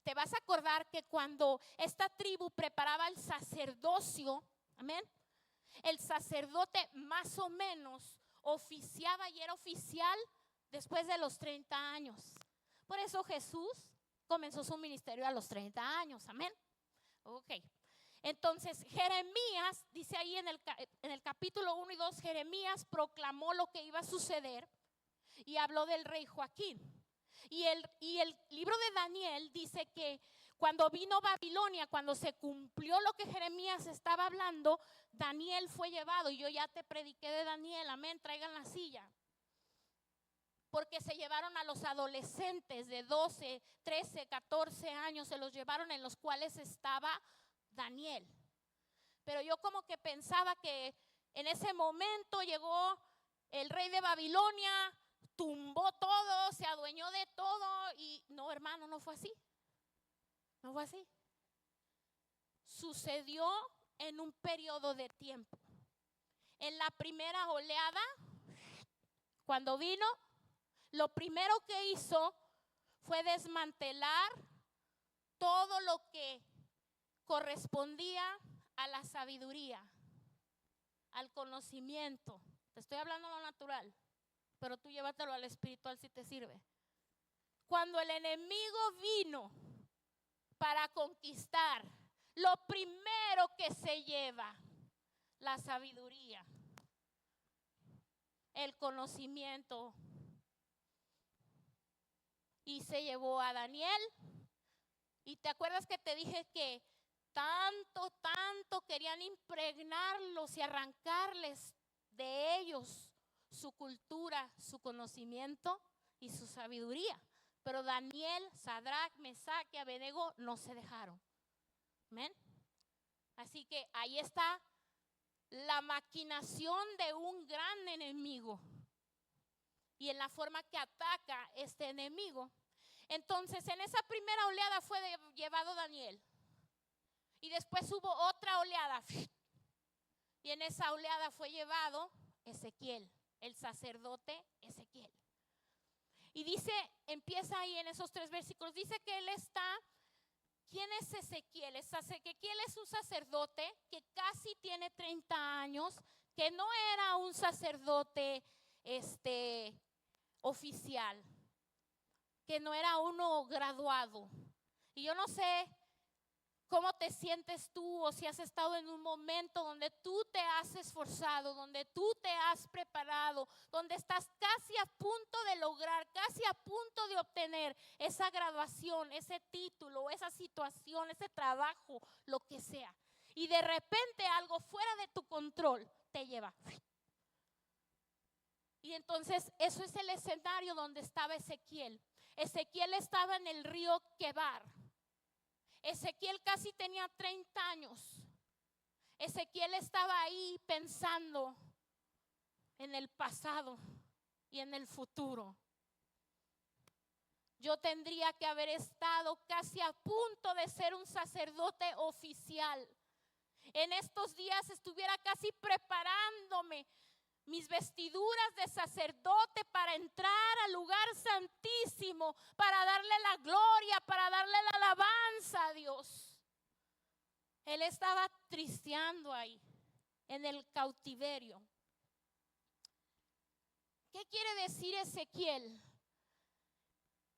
te vas a acordar que cuando esta tribu preparaba el sacerdocio, amén, el sacerdote más o menos oficiaba y era oficial después de los 30 años. Por eso Jesús comenzó su ministerio a los 30 años, amén. Ok, entonces Jeremías, dice ahí en el capítulo 1 y 2, Jeremías proclamó lo que iba a suceder y habló del rey Joaquín. Y el libro de Daniel dice que cuando vino Babilonia, cuando se cumplió lo que Jeremías estaba hablando, Daniel fue llevado. Y yo ya te prediqué de Daniel, amén, traigan la silla. Porque se llevaron a los adolescentes de 12, 13, 14 años, se los llevaron, en los cuales estaba Daniel. Pero yo como que pensaba que en ese momento llegó el rey de Babilonia, tumbó todo, se adueñó de todo. Y no, hermano, no fue así. No fue así. Sucedió en un periodo de tiempo. En la primera oleada, cuando vino, lo primero que hizo fue desmantelar todo lo que correspondía a la sabiduría, al conocimiento. Te estoy hablando lo natural, pero tú llévatelo al espiritual si te sirve. Cuando el enemigo vino para conquistar, lo primero que se lleva, la sabiduría, el conocimiento. Y se llevó a Daniel. Y te acuerdas que te dije que tanto querían impregnarlos y arrancarles de ellos su cultura, su conocimiento y su sabiduría. Pero Daniel, Sadrach, Mesach y Abednego no se dejaron. ¿Amén? Así que ahí está la maquinación de un gran enemigo y en la forma que ataca este enemigo. Entonces, en esa primera oleada fue llevado Daniel. Y después hubo otra oleada. Y en esa oleada fue llevado Ezequiel, el sacerdote Ezequiel. Y dice, empieza ahí en esos 3 versículos, dice que él está. ¿Quién es Ezequiel? Ezequiel es un sacerdote que casi tiene 30 años, que no era un sacerdote oficial, que no era uno graduado. Y yo no sé cómo te sientes tú, o si has estado en un momento donde tú te has esforzado, donde tú te has preparado, donde estás casi a punto de lograr, casi a punto de obtener esa graduación, ese título, esa situación, ese trabajo, lo que sea. Y de repente algo fuera de tu control te lleva. Y entonces eso es el escenario donde estaba Ezequiel. Ezequiel estaba en el río Quebar. Ezequiel casi tenía 30 años. Ezequiel estaba ahí pensando en el pasado y en el futuro. Yo tendría que haber estado casi a punto de ser un sacerdote oficial. En estos días estuviera casi preparándome mis vestiduras de sacerdote para entrar al lugar santísimo, para darle la gloria, para darle la alabanza a Dios. Él estaba tristeando ahí, en el cautiverio. ¿Qué quiere decir Ezequiel?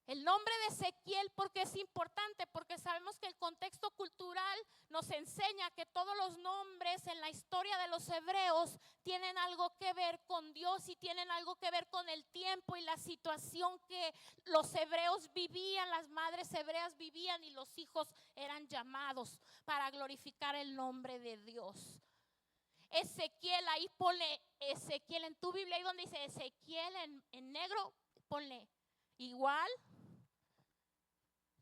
El nombre de Ezequiel, porque es importante, porque sabemos que el contexto cultural nos enseña que todos los nombres en la historia de los hebreos tienen algo que ver con Dios y tienen algo que ver con el tiempo y la situación que los hebreos vivían, las madres hebreas vivían y los hijos eran llamados para glorificar el nombre de Dios. Ezequiel, ahí ponle Ezequiel en tu Biblia, ahí donde dice Ezequiel en negro, ponle igual.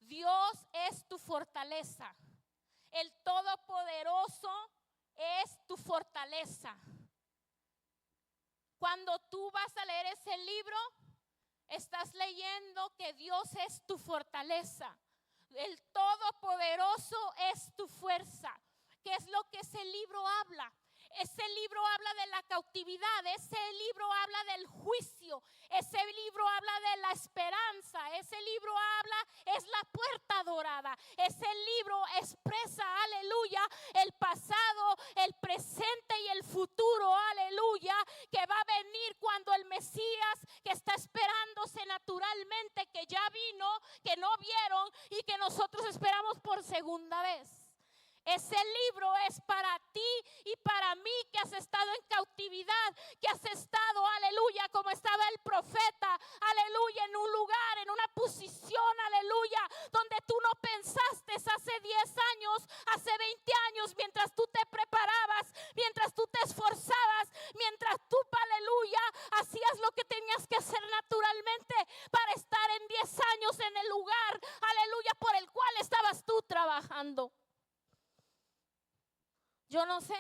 Dios es tu fortaleza. El Todopoderoso es tu fortaleza. Cuando tú vas a leer ese libro, estás leyendo que Dios es tu fortaleza. El Todopoderoso es tu fuerza. ¿Qué es lo que ese libro habla? Ese libro habla de la cautividad, ese libro habla del juicio, ese libro habla de la esperanza, ese libro habla, es la puerta dorada, ese libro expresa, aleluya, el pasado, el presente y el futuro, aleluya, que va a venir cuando el Mesías que está esperándose naturalmente, que ya vino, que no vieron y que nosotros esperamos por segunda vez. Ese libro es para ti y para mí que has estado en cautividad, que has estado, aleluya, como estaba el profeta, aleluya, en un lugar, en una posición, aleluya, donde tú no pensaste hace 10 años, hace 20 años, mientras tú te preparabas, mientras tú te esforzabas, mientras tú, aleluya, hacías lo que tenías que hacer naturalmente para estar en 10 años en el lugar, aleluya, por el cual estabas tú trabajando. Yo no sé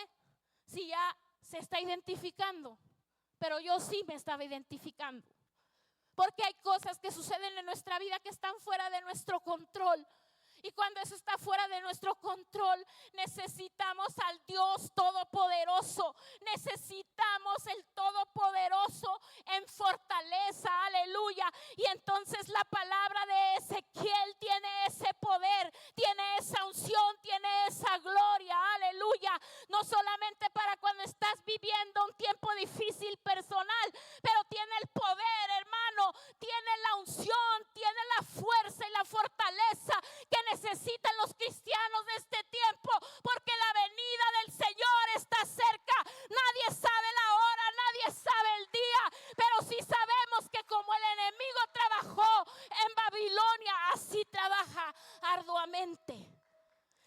si ya se está identificando, pero yo sí me estaba identificando. Porque hay cosas que suceden en nuestra vida que están fuera de nuestro control. Y cuando eso está fuera de nuestro control, necesitamos al Dios Todopoderoso. Necesitamos el Todopoderoso en fortaleza, aleluya. Y entonces la palabra de Ezequiel tiene ese poder, tiene esa unción, tiene esa gloria, aleluya. No solamente para cuando estás viviendo un tiempo difícil personal, pero tiene el poder, hermano, tiene la unción, tiene la fuerza y la fortaleza que necesitan los cristianos de este tiempo, porque la venida del Señor está cerca. Nadie sabe la hora, nadie sabe el día, pero sí sabemos que como el enemigo trabajó en Babilonia, así trabaja arduamente.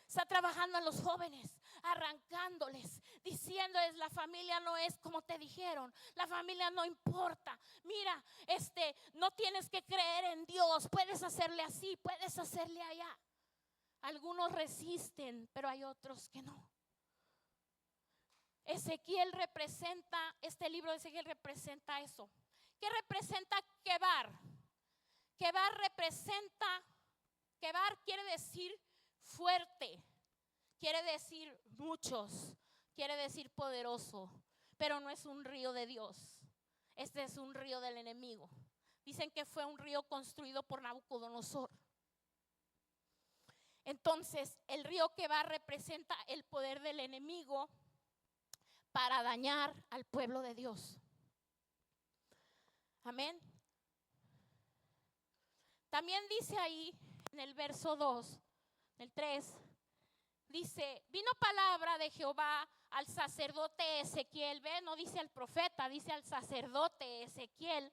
Está trabajando en los jóvenes, arrancándoles, diciéndoles la familia no es como te dijeron, la familia no importa. Mira, no tienes que creer en Dios, puedes hacerle así, puedes hacerle allá. Algunos resisten, pero hay otros que no. Ezequiel representa, este libro de Ezequiel representa eso. ¿Qué representa Quebar? Quebar quiere decir fuerte, quiere decir muchos, quiere decir poderoso, pero no es un río de Dios. Este es un río del enemigo. Dicen que fue un río construido por Nabucodonosor. Entonces, el río Quebar representa el poder del enemigo para dañar al pueblo de Dios. Amén. También dice ahí en el verso 2, el 3, dice, vino palabra de Jehová al sacerdote Ezequiel. Ve, no dice al profeta, dice al sacerdote Ezequiel,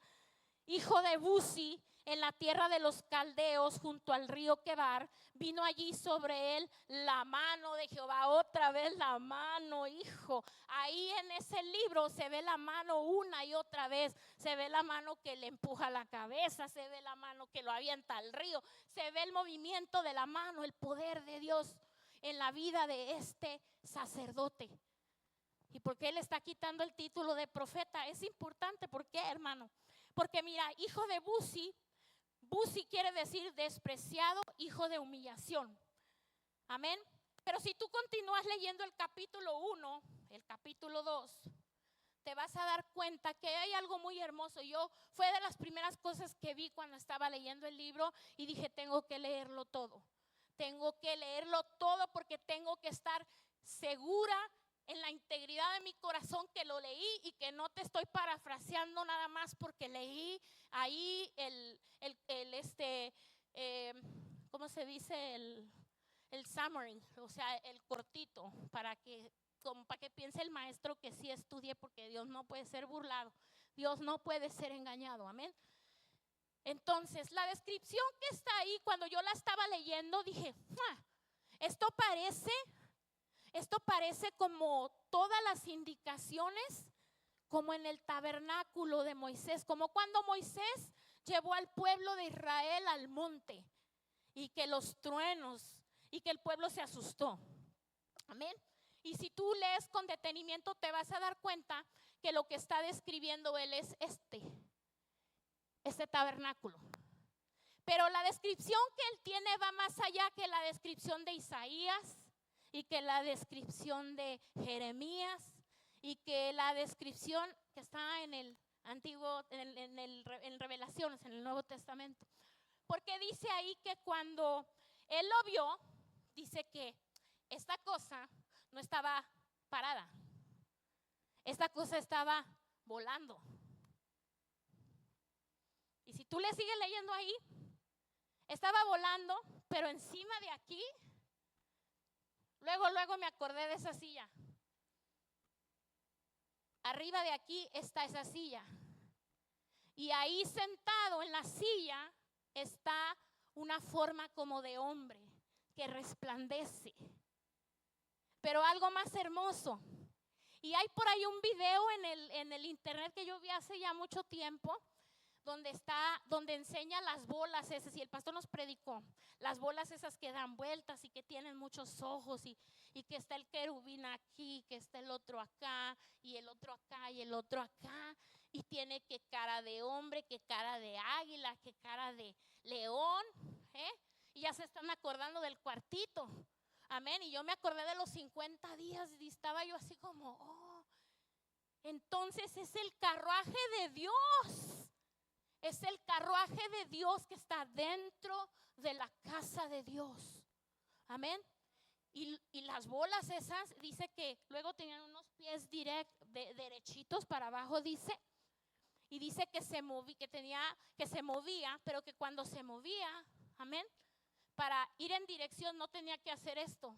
hijo de Buzi, en la tierra de los caldeos, junto al río Quebar. Vino allí sobre él la mano de Jehová. Otra vez la mano, hijo. Ahí en ese libro se ve la mano una y otra vez. Se ve la mano que le empuja la cabeza, se ve la mano que lo avienta al río, se ve el movimiento de la mano, el poder de Dios en la vida de este sacerdote. ¿Y por qué le está quitando el título de profeta? Es importante. ¿Por qué, hermano? Porque mira, hijo de Buzi, Buzi quiere decir despreciado, hijo de humillación. Amén. Pero si tú continúas leyendo el capítulo 1, el capítulo 2, te vas a dar cuenta que hay algo muy hermoso. Fue de las primeras cosas que vi cuando estaba leyendo el libro y dije, tengo que leerlo todo. Tengo que leerlo todo porque tengo que estar segura en la integridad de mi corazón que lo leí y que no te estoy parafraseando nada más porque leí ahí ¿cómo se dice? El summary, o sea, el cortito, para que piense el maestro que sí estudie, porque Dios no puede ser burlado, Dios no puede ser engañado, amén. Entonces, la descripción que está ahí, cuando yo la estaba leyendo, dije, esto parece como todas las indicaciones, como en el tabernáculo de Moisés, como cuando Moisés llevó al pueblo de Israel al monte, y que los truenos, y que el pueblo se asustó, amén. Y si tú lees con detenimiento, te vas a dar cuenta que lo que está describiendo él es este tabernáculo. Pero la descripción que él tiene va más allá que la descripción de Isaías, y que la descripción de Jeremías, y que la descripción que está en el Antiguo, en Revelaciones, en el Nuevo Testamento. Porque dice ahí que cuando él lo vio, dice que esta cosa no estaba parada, esta cosa estaba volando. Y si tú le sigues leyendo ahí, estaba volando, pero encima de aquí, luego me acordé de esa silla. Arriba de aquí está esa silla. Y ahí sentado en la silla está una forma como de hombre que resplandece. Pero algo más hermoso. Y hay por ahí un video en el internet que yo vi hace ya mucho tiempo, donde enseña las bolas esas, y el pastor nos predicó, las bolas esas que dan vueltas y que tienen muchos ojos, y que está el querubín aquí, que está el otro acá, y el otro acá, y el otro acá, y tiene que cara de hombre, que cara de águila, que cara de león, y ya se están acordando del cuartito, amén. Y yo me acordé de los 50 días y estaba yo así como, entonces es el carruaje de Dios. Es el carruaje de Dios que está dentro de la casa de Dios. Amén. Y las bolas esas, dice que luego tenían unos pies derechitos para abajo, dice. Y dice que se movía, pero que cuando se movía, amén, para ir en dirección no tenía que hacer esto,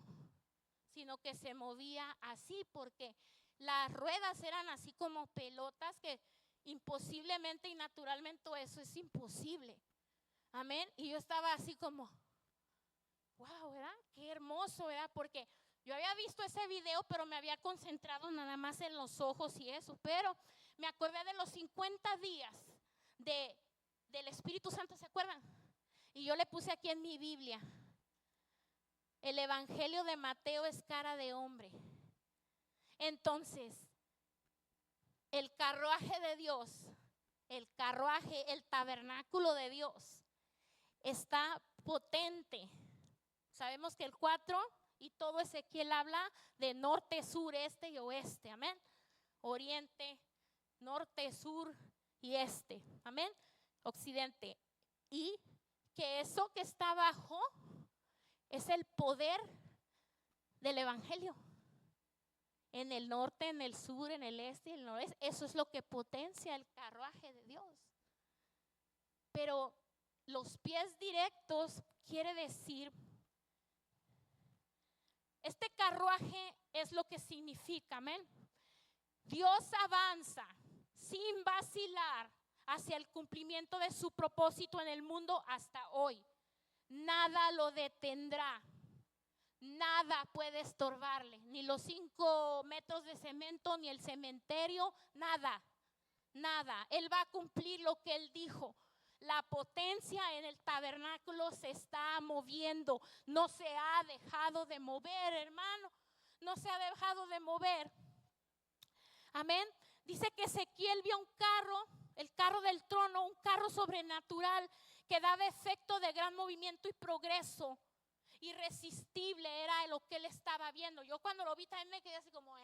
sino que se movía así, porque las ruedas eran así como pelotas que imposiblemente y naturalmente eso es imposible. Amén. Y yo estaba así como, wow, ¿verdad? Qué hermoso, ¿verdad? Porque yo había visto ese video, pero me había concentrado nada más en los ojos y eso. Pero me acordé de los 50 días del Espíritu Santo, ¿se acuerdan? Y yo le puse aquí en mi Biblia, el Evangelio de Mateo es cara de hombre. Entonces, el carruaje de Dios, el tabernáculo de Dios está potente. Sabemos que el 4 y todo Ezequiel habla de norte, sur, este y oeste, amén. Oriente, norte, sur y este, amén. Occidente. Y que eso que está abajo es el poder del evangelio. En el norte, en el sur, en el este y el noreste, eso es lo que potencia el carruaje de Dios. Pero los pies directos quiere decir, este carruaje es lo que significa, amén. Dios avanza sin vacilar hacia el cumplimiento de su propósito en el mundo hasta hoy. Nada lo detendrá. Nada puede estorbarle, ni los 5 metros de cemento, ni el cementerio, nada. Él va a cumplir lo que él dijo. La potencia en el tabernáculo se está moviendo, no se ha dejado de mover, hermano, no se ha dejado de mover. Amén. Dice que Ezequiel vio un carro, el carro del trono, un carro sobrenatural que daba efecto de gran movimiento y progreso. Irresistible era lo que él estaba viendo. Yo cuando lo vi también me quedé así como,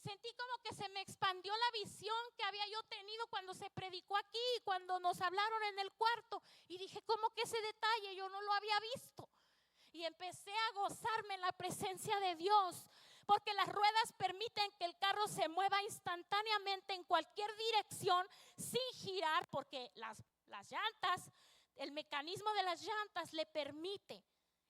sentí como que se me expandió la visión que había yo tenido cuando se predicó aquí, cuando nos hablaron en el cuarto. Y dije, ¿cómo que ese detalle yo no lo había visto? Y empecé a gozarme en la presencia de Dios, porque las ruedas permiten que el carro se mueva instantáneamente en cualquier dirección sin girar, porque las llantas, el mecanismo de las llantas le permite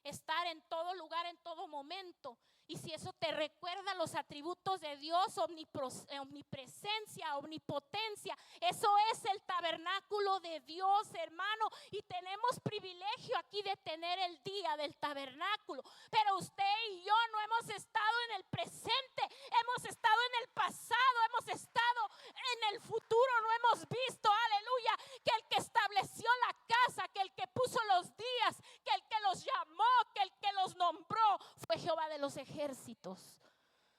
estar en todo lugar, en todo momento. Y si eso te recuerda los atributos de Dios, omnipresencia, omnipotencia, eso es el tabernáculo de Dios, hermano. Y tenemos privilegio aquí de tener el día del tabernáculo. Pero usted y yo no hemos estado en el presente, hemos estado en el pasado, hemos estado en el futuro, no hemos visto, aleluya, que el que estableció la casa, que el que puso los días, que el que los llamó, que el que los nombró fue Jehová de los ejércitos.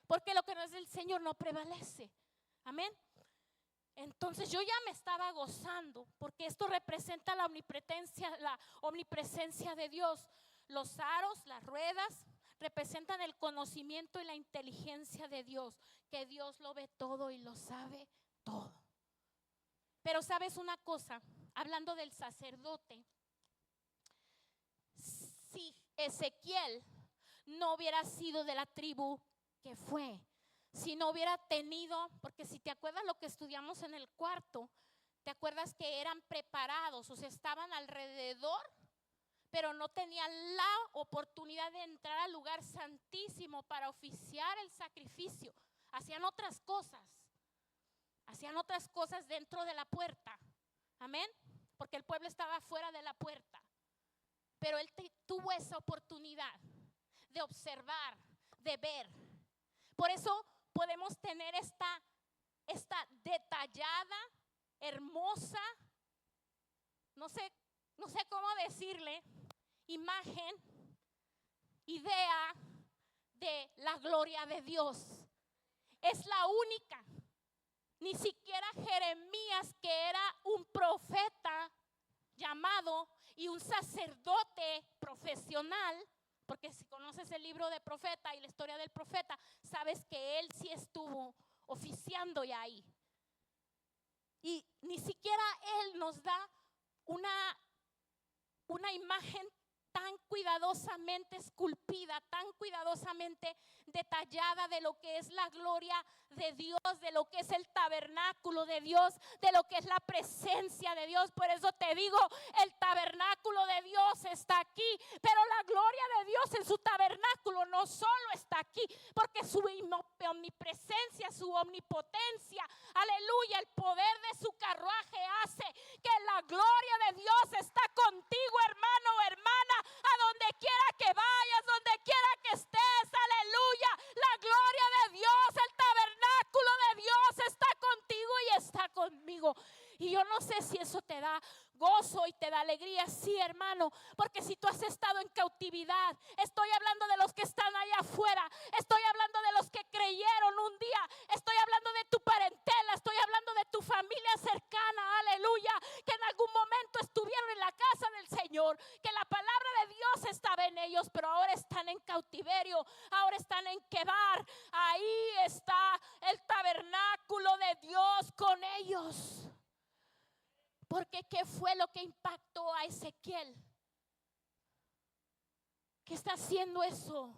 Porque lo que no es del Señor no prevalece. Amén. Entonces yo ya me estaba gozando, porque esto representa la omnipresencia de Dios. Los aros, las ruedas, representan el conocimiento y la inteligencia de Dios, que Dios lo ve todo y lo sabe todo. Pero sabes una cosa, hablando del sacerdote, si Ezequiel no hubiera sido de la tribu que fue, si no hubiera tenido, porque si te acuerdas lo que estudiamos en el cuarto, te acuerdas que eran preparados, o sea, estaban alrededor, pero no tenían la oportunidad de entrar al lugar santísimo para oficiar el sacrificio. Hacían otras cosas dentro de la puerta, amén, porque el pueblo estaba fuera de la puerta. Pero él tuvo esa oportunidad de observar, de ver. Por eso podemos tener esta detallada, hermosa, no sé cómo decirle, imagen, idea de la gloria de Dios. Es la única. Ni siquiera Jeremías, que era un profeta llamado y un sacerdote profesional, porque si conoces el libro de profeta y la historia del profeta, sabes que él sí estuvo oficiando ya ahí. Y ni siquiera él nos da una imagen tan cuidadosamente esculpida, tan cuidadosamente detallada de lo que es la gloria de Dios, de lo que es el tabernáculo de Dios, de lo que es la presencia de Dios. Por eso te digo, el tabernáculo de Dios está aquí, pero la gloria de Dios en su tabernáculo no solo está aquí, porque su omnipresencia, su omnipotencia, aleluya, el poder de su carruaje hace que la gloria de Dios está contigo, hermano o hermana, a donde quiera que vayas, donde quiera que estés, aleluya. La gloria de Dios, el tabernáculo de Dios está contigo y está conmigo. Y yo no sé si eso te da gozo y te da alegría, sí, hermano, porque si tú has estado en cautividad, estoy hablando de los que están allá afuera, estoy hablando de los que creyeron un día, estoy hablando de tu parentela, estoy hablando de tu familia cercana, aleluya, que en algún momento estuvieron en la casa del Señor, que la palabra de Dios estaba en ellos, pero ahora están en cautiverio, ahora están en Quebar. Ahí está el tabernáculo de Dios con ellos. Porque ¿qué fue lo que impactó a Ezequiel? Que está haciendo eso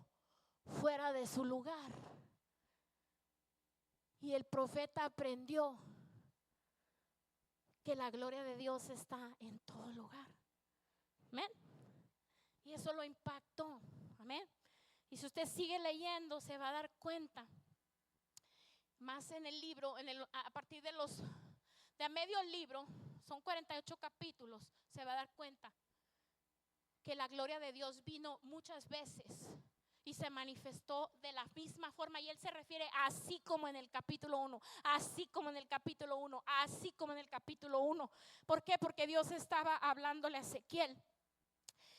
fuera de su lugar. Y el profeta aprendió que la gloria de Dios está en todo lugar. Amén. Y eso lo impactó. Amén. Y si usted sigue leyendo, se va a dar cuenta. Más en el libro, a partir de a medio libro, son 48 capítulos, se va a dar cuenta que la gloria de Dios vino muchas veces y se manifestó de la misma forma. Y él se refiere así como en el capítulo 1, así como en el capítulo 1, así como en el capítulo 1. ¿Por qué? Porque Dios estaba hablándole a Ezequiel.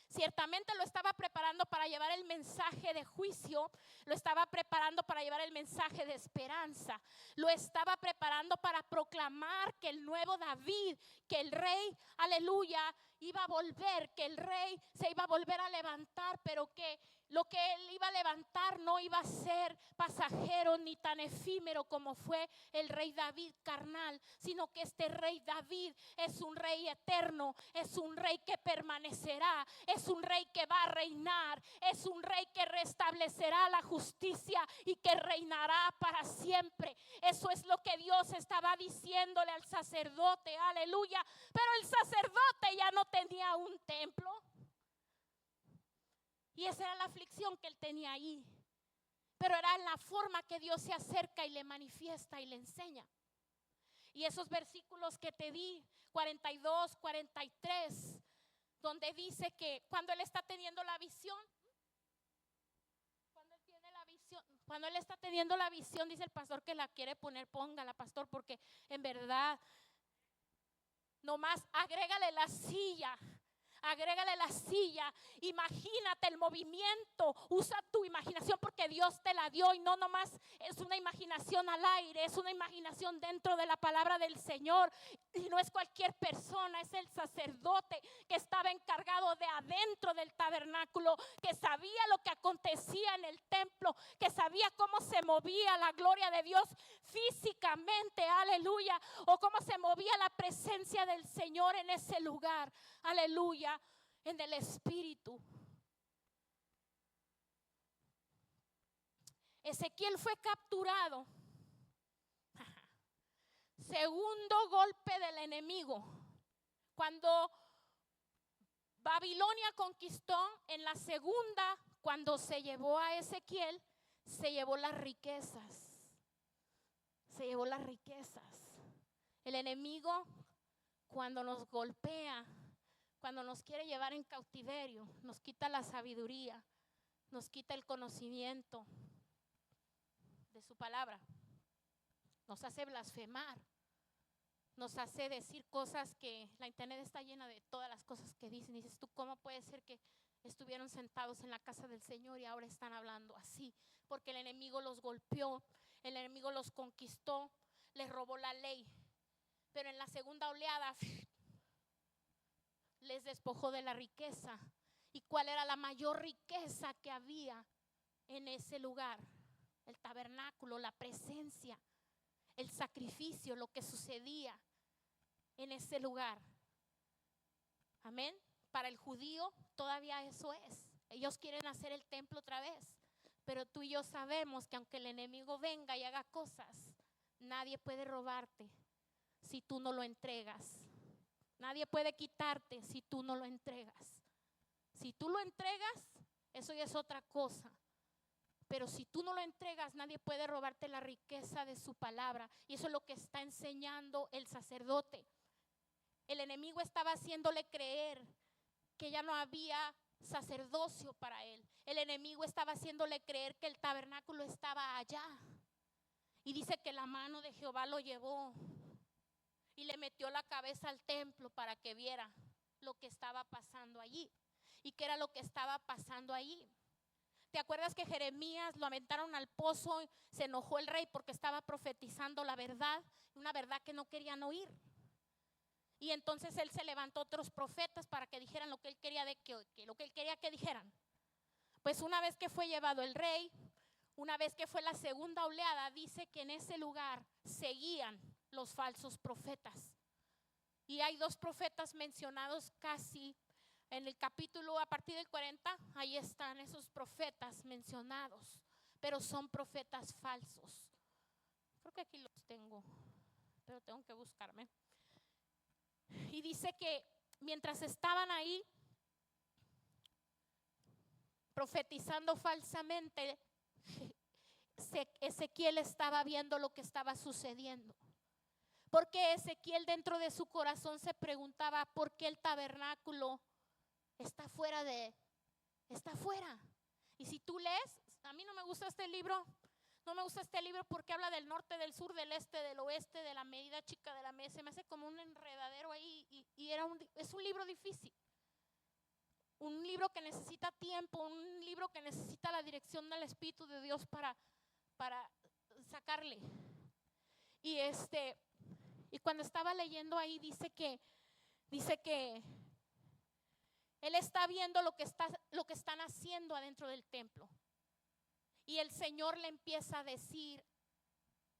Ciertamente lo estaba preparando para llevar el mensaje de juicio, lo estaba preparando para llevar el mensaje de esperanza, lo estaba preparando para proclamar que el nuevo David, que el rey, aleluya, iba a volver, que el rey se iba a volver a levantar, pero que lo que él iba a levantar no iba a ser pasajero ni tan efímero como fue el rey David carnal, sino que este rey David es un rey eterno, es un rey que permanecerá, es un rey que va a reinar, es un rey que restablecerá la justicia y que reinará para siempre. Eso es lo que Dios estaba diciéndole al sacerdote, aleluya. Pero el sacerdote ya no tenía un templo. Y esa era la aflicción que él tenía ahí. Pero era en la forma que Dios se acerca y le manifiesta y le enseña. Y esos versículos que te di, 42, 43, donde dice que cuando él está teniendo la visión, cuando él está teniendo la visión, dice el pastor que la quiere poner, póngala, pastor, porque en verdad, nomás agrégale la silla. Agrégale la silla, imagínate el movimiento, usa tu imaginación porque Dios te la dio y no nomás es una imaginación al aire, es una imaginación dentro de la palabra del Señor. Y no es cualquier persona, es el sacerdote que estaba encargado de adentro del tabernáculo, que sabía lo que acontecía en el templo, que sabía cómo se movía la gloria de Dios físicamente, aleluya, o cómo se movía la presencia del Señor en ese lugar, aleluya, en el espíritu. Ezequiel fue capturado. Segundo golpe del enemigo. Cuando Babilonia conquistó, en la segunda, cuando se llevó a Ezequiel, se llevó las riquezas. Se llevó las riquezas. El enemigo, cuando nos golpea, cuando nos quiere llevar en cautiverio, nos quita la sabiduría, nos quita el conocimiento de su palabra, nos hace blasfemar, nos hace decir cosas que la internet está llena de todas las cosas que dicen. Y dices tú, ¿cómo puede ser que estuvieron sentados en la casa del Señor y ahora están hablando así? Porque el enemigo los golpeó, el enemigo los conquistó, les robó la ley. Pero en la segunda oleada les despojó de la riqueza. ¿Y cuál era la mayor riqueza que había en ese lugar? El tabernáculo, la presencia, el sacrificio, lo que sucedía en ese lugar. Amén. Para el judío todavía eso es. Ellos quieren hacer el templo otra vez. Pero tú y yo sabemos que aunque el enemigo venga y haga cosas, nadie puede robarte si tú no lo entregas. Nadie puede quitarte si tú no lo entregas. Si tú lo entregas, eso ya es otra cosa. Pero si tú no lo entregas, nadie puede robarte la riqueza de su palabra. Y eso es lo que está enseñando el sacerdote. El enemigo estaba haciéndole creer que ya no había sacerdocio para él. El enemigo estaba haciéndole creer que el tabernáculo estaba allá. Y dice que la mano de Jehová lo llevó y le metió la cabeza al templo para que viera lo que estaba pasando allí. ¿Y qué era lo que estaba pasando allí? ¿Te acuerdas que Jeremías lo aventaron al pozo? Se enojó el rey porque estaba profetizando la verdad, una verdad que no querían oír. Y entonces él se levantó otros profetas para que dijeran lo que él quería lo que él quería que dijeran. Pues una vez que fue llevado el rey, una vez que fue la segunda oleada, dice que en ese lugar seguían los falsos profetas. Y hay dos profetas mencionados casi en el capítulo, a partir del 40, ahí están esos profetas mencionados, pero son profetas falsos. Creo que aquí los tengo, pero tengo que buscarme. Y dice que mientras estaban ahí profetizando falsamente, Ezequiel estaba viendo lo que estaba sucediendo. Porque Ezequiel dentro de su corazón se preguntaba por qué el tabernáculo está fuera. Y si tú lees, a mí no me gusta este libro. No me gusta este libro porque habla del norte, del sur, del este, del oeste, de la medida chica, de la medida. Se me hace como un enredadero ahí y es un libro difícil. Un libro que necesita tiempo, un libro que necesita la dirección del Espíritu de Dios para sacarle. Y cuando estaba leyendo ahí dice que Él está viendo lo que están haciendo adentro del templo. Y el Señor le empieza a decir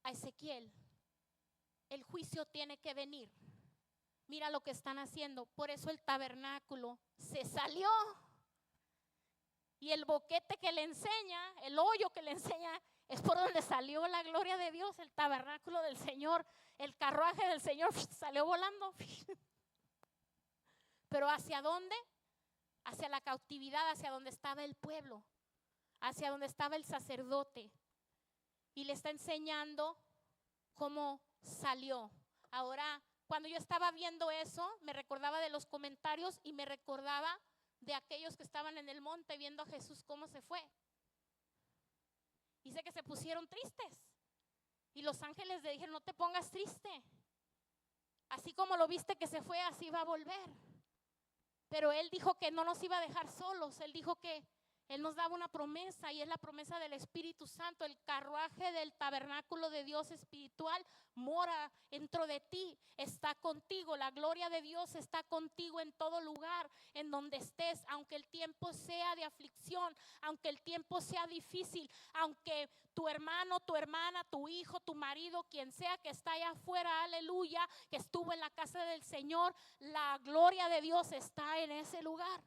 a Ezequiel, el juicio tiene que venir. Mira lo que están haciendo. Por eso el tabernáculo se salió. Y el boquete que le enseña, el hoyo que le enseña, es por donde salió la gloria de Dios, el tabernáculo del Señor. El carruaje del Señor salió volando. Pero ¿hacia dónde? Hacia la cautividad, hacia donde estaba el pueblo, hacia donde estaba el sacerdote. Y le está enseñando cómo salió. Ahora, cuando yo estaba viendo eso, me recordaba de los comentarios y me recordaba de aquellos que estaban en el monte viendo a Jesús cómo se fue. Dice que se pusieron tristes. Y los ángeles le dijeron, no te pongas triste. Así como lo viste que se fue, así va a volver. Pero Él dijo que no nos iba a dejar solos. Él dijo que Él nos daba una promesa, y es la promesa del Espíritu Santo. El carruaje del tabernáculo de Dios espiritual mora dentro de ti, está contigo. La gloria de Dios está contigo en todo lugar, en donde estés, aunque el tiempo sea de aflicción, aunque el tiempo sea difícil, aunque tu hermano, tu hermana, tu hijo, tu marido, quien sea que está allá afuera, aleluya, que estuvo en la casa del Señor, la gloria de Dios está en ese lugar.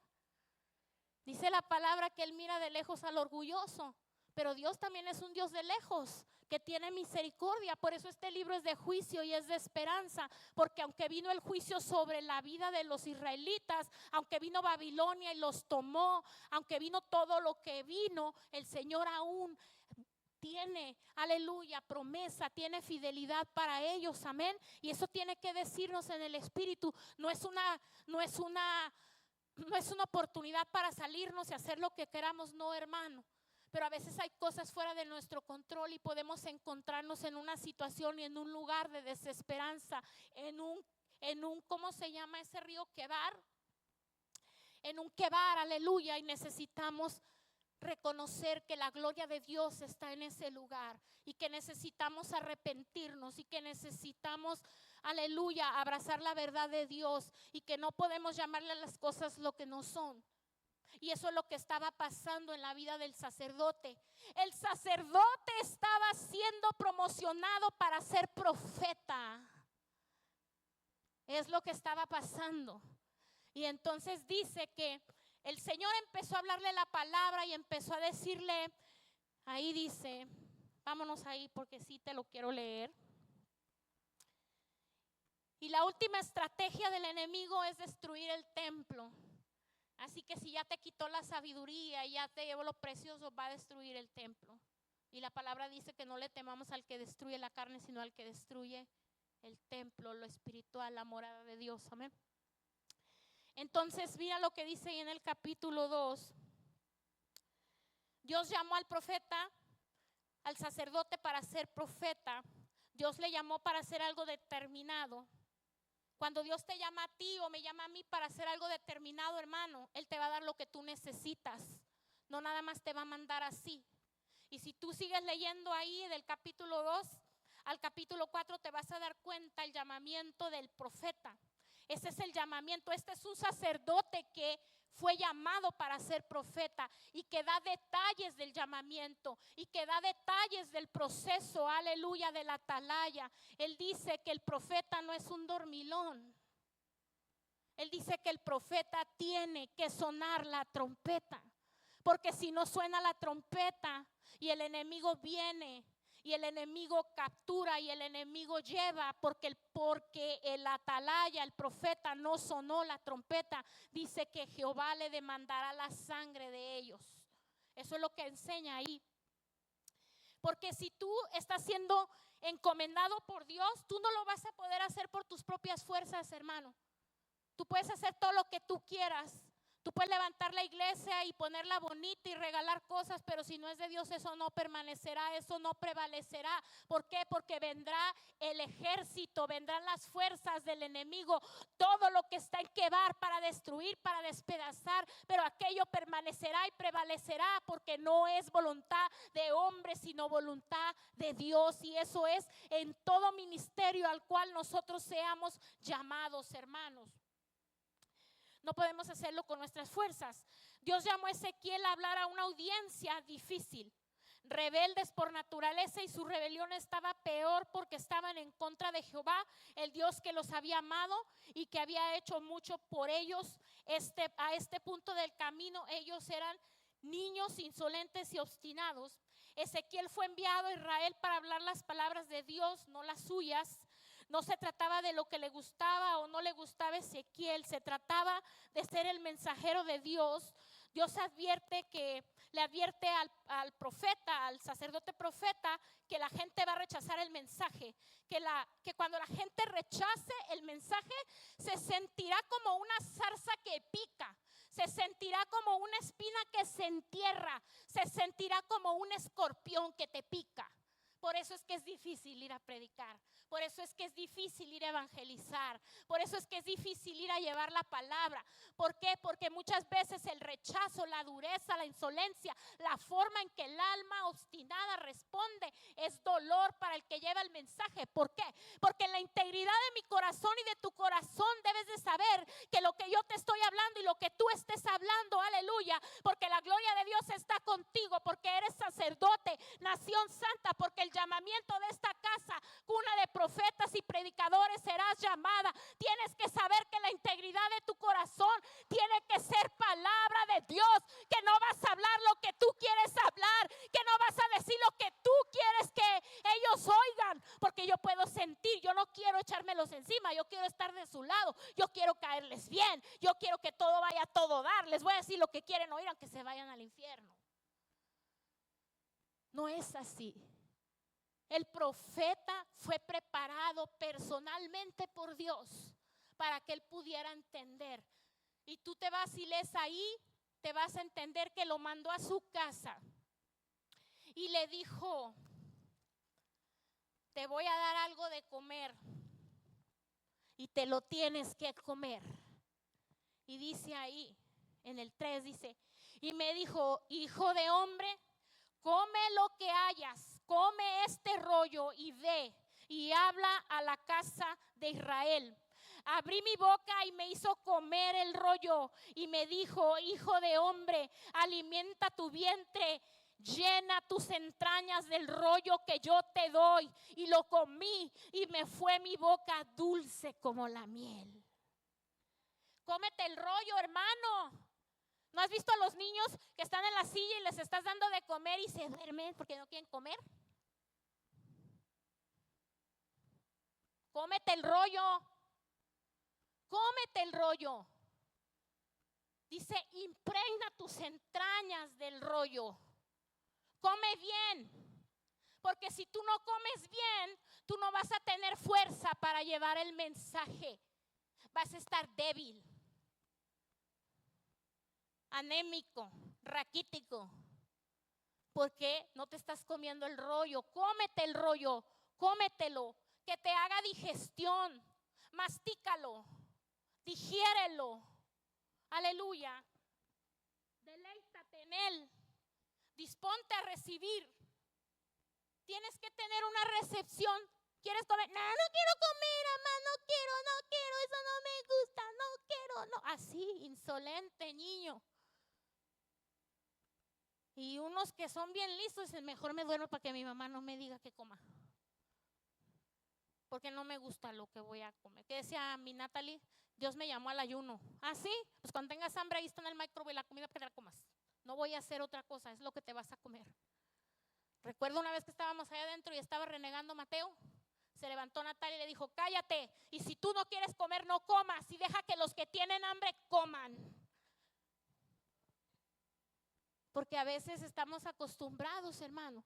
Dice la palabra que Él mira de lejos al orgulloso, pero Dios también es un Dios de lejos, que tiene misericordia. Por eso este libro es de juicio y es de esperanza, porque aunque vino el juicio sobre la vida de los israelitas, aunque vino Babilonia y los tomó, aunque vino todo lo que vino, el Señor aún tiene, aleluya, promesa, tiene fidelidad para ellos, amén. Y eso tiene que decirnos en el Espíritu. No es una oportunidad para salirnos y hacer lo que queramos, no, hermano. Pero a veces hay cosas fuera de nuestro control y podemos encontrarnos en una situación y en un lugar de desesperanza, en un ¿cómo se llama ese río? Quebar. En un quebar, aleluya, y necesitamos reconocer que la gloria de Dios está en ese lugar y que necesitamos arrepentirnos y que necesitamos, aleluya, abrazar la verdad de Dios y que no podemos llamarle a las cosas lo que no son. Y eso es lo que estaba pasando en la vida del sacerdote. El sacerdote estaba siendo promocionado para ser profeta. Es lo que estaba pasando. Y entonces dice que el Señor empezó a hablarle la palabra y empezó a decirle, ahí dice, vámonos ahí porque sí te lo quiero leer. Y la última estrategia del enemigo es destruir el templo. Así que si ya te quitó la sabiduría y ya te llevó lo precioso, va a destruir el templo. Y la palabra dice que no le temamos al que destruye la carne, sino al que destruye el templo, lo espiritual, la morada de Dios. Amén. Entonces mira lo que dice ahí en el capítulo 2. Dios llamó al profeta, al sacerdote para ser profeta. Dios le llamó para hacer algo determinado. Cuando Dios te llama a ti o me llama a mí para hacer algo determinado, hermano, Él te va a dar lo que tú necesitas. No nada más te va a mandar así. Y si tú sigues leyendo ahí del capítulo 2 al capítulo 4, te vas a dar cuenta el llamamiento del profeta. Ese es el llamamiento. Este es un sacerdote que fue llamado para ser profeta y que da detalles del llamamiento y que da detalles del proceso, aleluya, de la atalaya. Él dice que el profeta no es un dormilón. Él dice que el profeta tiene que sonar la trompeta, porque si no suena la trompeta y el enemigo viene y el enemigo captura y el enemigo lleva, porque el atalaya, el profeta, no sonó la trompeta, dice que Jehová le demandará la sangre de ellos. Eso es lo que enseña ahí. Porque si tú estás siendo encomendado por Dios, tú no lo vas a poder hacer por tus propias fuerzas, hermano. Tú puedes hacer todo lo que tú quieras. Tú puedes levantar la iglesia y ponerla bonita y regalar cosas, pero si no es de Dios, eso no permanecerá, eso no prevalecerá. ¿Por qué? Porque vendrá el ejército, vendrán las fuerzas del enemigo, todo lo que está en quebrar para destruir, para despedazar, pero aquello permanecerá y prevalecerá porque no es voluntad de hombre, sino voluntad de Dios. Y eso es en todo ministerio al cual nosotros seamos llamados, hermanos. No podemos hacerlo con nuestras fuerzas. Dios llamó a Ezequiel a hablar a una audiencia difícil, rebeldes por naturaleza, y su rebelión estaba peor porque estaban en contra de Jehová, el Dios que los había amado y que había hecho mucho por ellos. A este punto del camino ellos eran niños insolentes y obstinados. Ezequiel fue enviado a Israel para hablar las palabras de Dios, no las suyas. No se trataba de lo que le gustaba o no le gustaba a Ezequiel, se trataba de ser el mensajero de Dios. Dios le advierte al profeta, al sacerdote profeta, que la gente va a rechazar el mensaje, que cuando la gente rechace el mensaje, se sentirá como una zarza que pica, se sentirá como una espina que se entierra, se sentirá como un escorpión que te pica. Por eso es que es difícil ir a predicar. Por eso es que es difícil ir a evangelizar. Por eso es que es difícil ir a llevar la palabra. ¿Por qué? Porque muchas veces el rechazo, la dureza, la insolencia, la forma en que el alma obstinada responde es dolor para el que lleva el mensaje. ¿Por qué? Porque en la integridad de mi corazón y de tu corazón debes de saber que lo que yo te estoy hablando y lo que tú estés hablando, aleluya, porque la gloria de Dios está contigo, porque eres sacerdote, nación santa, porque el llamamiento de esta casa, cuna de profetas y predicadores, serás llamada. Tienes que saber que la integridad de tu corazón tiene que ser palabra de Dios, que no vas a hablar lo que tú quieres hablar, que no vas a decir lo que tú quieres que ellos oigan, porque yo puedo sentir, yo no quiero echármelos encima, yo quiero estar de su lado, yo quiero caerles bien, yo quiero que todo vaya a todo dar, les voy a decir lo que quieren oír aunque se vayan al infierno. No es así. El profeta fue preparado personalmente por Dios para que él pudiera entender. Y tú te vas y lees ahí, te vas a entender que lo mandó a su casa y le dijo: te voy a dar algo de comer y te lo tienes que comer. Y dice ahí, en el 3 dice: y me dijo, hijo de hombre, come lo que hayas, come este rollo y ve y habla a la casa de Israel. Abrí mi boca y me hizo comer el rollo y me dijo: hijo de hombre, alimenta tu vientre, llena tus entrañas del rollo que yo te doy. Y lo comí y me fue mi boca dulce como la miel. Cómete el rollo, hermano. ¿No has visto a los niños que están en la silla y les estás dando de comer y se duermen porque no quieren comer? Cómete el rollo. Cómete el rollo. Dice: impregna tus entrañas del rollo. Come bien. Porque si tú no comes bien, tú no vas a tener fuerza para llevar el mensaje. Vas a estar débil, anémico, raquítico, porque no te estás comiendo el rollo. Cómete el rollo, cómetelo, que te haga digestión, mastícalo, digiérelo, aleluya, deleítate en él, disponte a recibir. Tienes que tener una recepción. ¿Quieres comer? No, no quiero comer, mamá, no quiero, eso no me gusta, no quiero, no. Así, insolente niño. Y unos que son bien listos dicen: mejor me duermo para que mi mamá no me diga que coma, porque no me gusta lo que voy a comer. ¿Qué decía mi Natalie? Dios me llamó al ayuno. ¿Ah, sí? Pues cuando tengas hambre, ahí está en el microwave la comida para que la comas. No voy a hacer otra cosa, es lo que te vas a comer. Recuerdo una vez que estábamos allá adentro y estaba renegando Mateo. Se levantó Natalia y le dijo: cállate, y si tú no quieres comer, no comas, y deja que los que tienen hambre coman. Porque a veces estamos acostumbrados, hermano.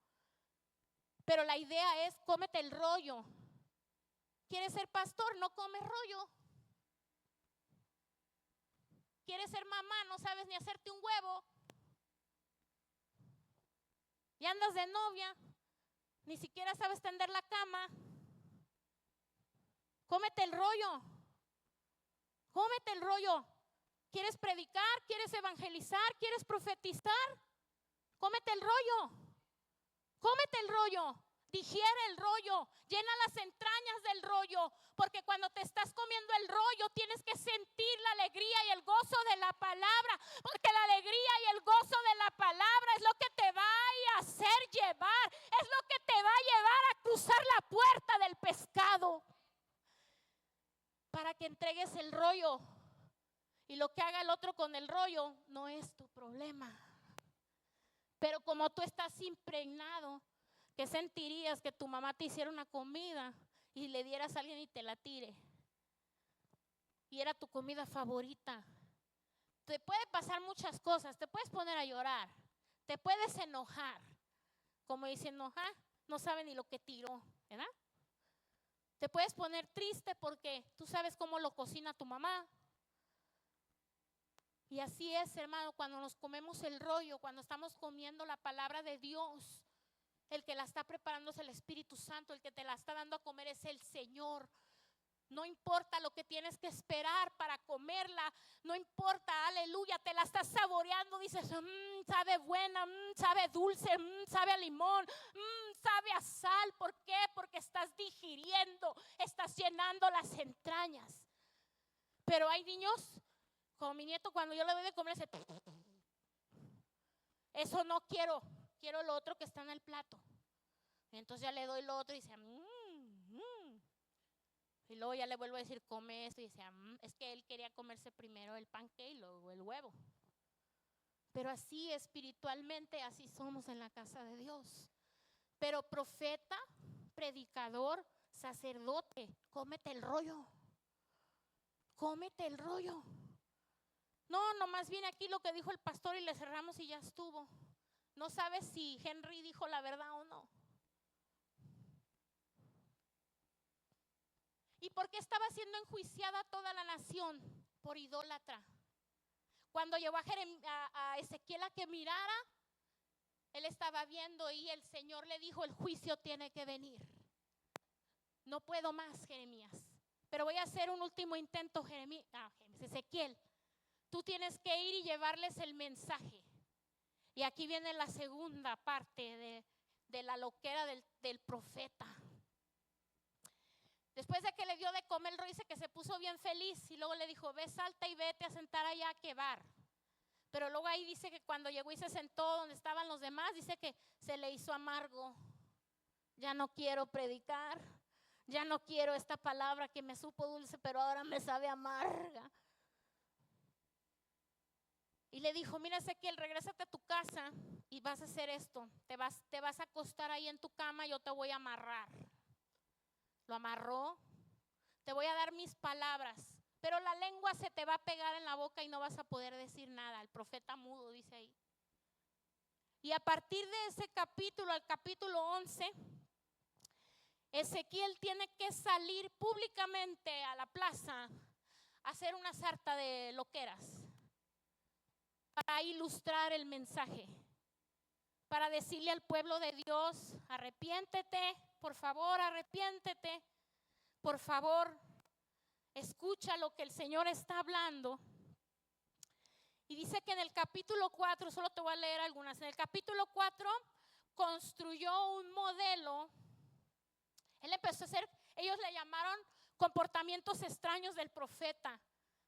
Pero la idea es: cómete el rollo. ¿Quieres ser pastor? No comes rollo. ¿Quieres ser mamá? No sabes ni hacerte un huevo. Y andas de novia, ni siquiera sabes tender la cama. Cómete el rollo. Cómete el rollo. ¿Quieres predicar? ¿Quieres evangelizar? ¿Quieres profetizar? Cómete el rollo. Cómete el rollo. Digiere el rollo. Llena las entrañas del rollo. Porque cuando te estás comiendo el rollo, tienes que sentir la alegría y el gozo para que entregues el rollo. Y lo que haga el otro con el rollo no es tu problema. Pero como tú estás impregnado, ¿qué sentirías que tu mamá te hiciera una comida y le dieras a alguien y te la tire? Y era tu comida favorita. Te puede pasar muchas cosas, te puedes poner a llorar, te puedes enojar, como diciendo, no sabe ni lo que tiró, ¿verdad? Te puedes poner triste porque tú sabes cómo lo cocina tu mamá. Y así es, hermano, cuando nos comemos el rollo, cuando estamos comiendo la palabra de Dios, el que la está preparando es el Espíritu Santo, el que te la está dando a comer es el Señor. No importa lo que tienes que esperar para comerla, no importa, aleluya, te la estás saboreando, dices, sabe buena, sabe dulce, sabe a limón, sabe a sal. ¿Por qué? Porque estás digiriendo, estás llenando las entrañas. Pero hay niños, como mi nieto, cuando yo le doy de comer, dice, eso no quiero, quiero lo otro que está en el plato. Entonces ya le doy lo otro y dice, y luego ya le vuelvo a decir, come esto. Y dice, es que él quería comerse primero el pancake y luego el huevo. Pero así espiritualmente, así somos en la casa de Dios. Pero profeta, predicador, sacerdote, cómete el rollo. Cómete el rollo. No, nomás viene aquí lo que dijo el pastor y le cerramos y ya estuvo. No sabes si Henry dijo la verdad o no. ¿Y por qué estaba siendo enjuiciada toda la nación? Por idólatra. Cuando llevó a Ezequiel a que mirara, él estaba viendo y el Señor le dijo, el juicio tiene que venir. No puedo más, Jeremías. Pero voy a hacer un último intento, Ezequiel. Tú tienes que ir y llevarles el mensaje. Y aquí viene la segunda parte de la loquera del profeta. Después de que le dio de comer el rey, dice que se puso bien feliz y luego le dijo, ve, salta y vete a sentar allá a Quebar. Pero luego ahí dice que cuando llegó y se sentó donde estaban los demás, dice que se le hizo amargo. Ya no quiero predicar, ya no quiero esta palabra que me supo dulce, pero ahora me sabe amarga. Y le dijo, mira Ezequiel, regrésate a tu casa y vas a hacer esto. Te vas a acostar ahí en tu cama y yo te voy a amarrar. Lo amarró, te voy a dar mis palabras, pero la lengua se te va a pegar en la boca y no vas a poder decir nada. El profeta mudo dice ahí. Y a partir de ese capítulo, al capítulo 11, Ezequiel tiene que salir públicamente a la plaza a hacer una sarta de loqueras para ilustrar el mensaje, para decirle al pueblo de Dios, arrepiéntete, por favor, arrepiéntete, por favor, escucha lo que el Señor está hablando. Y dice que en el capítulo 4, solo te voy a leer algunas, en el capítulo 4 construyó un modelo. Él empezó a hacer, ellos le llamaron comportamientos extraños del profeta.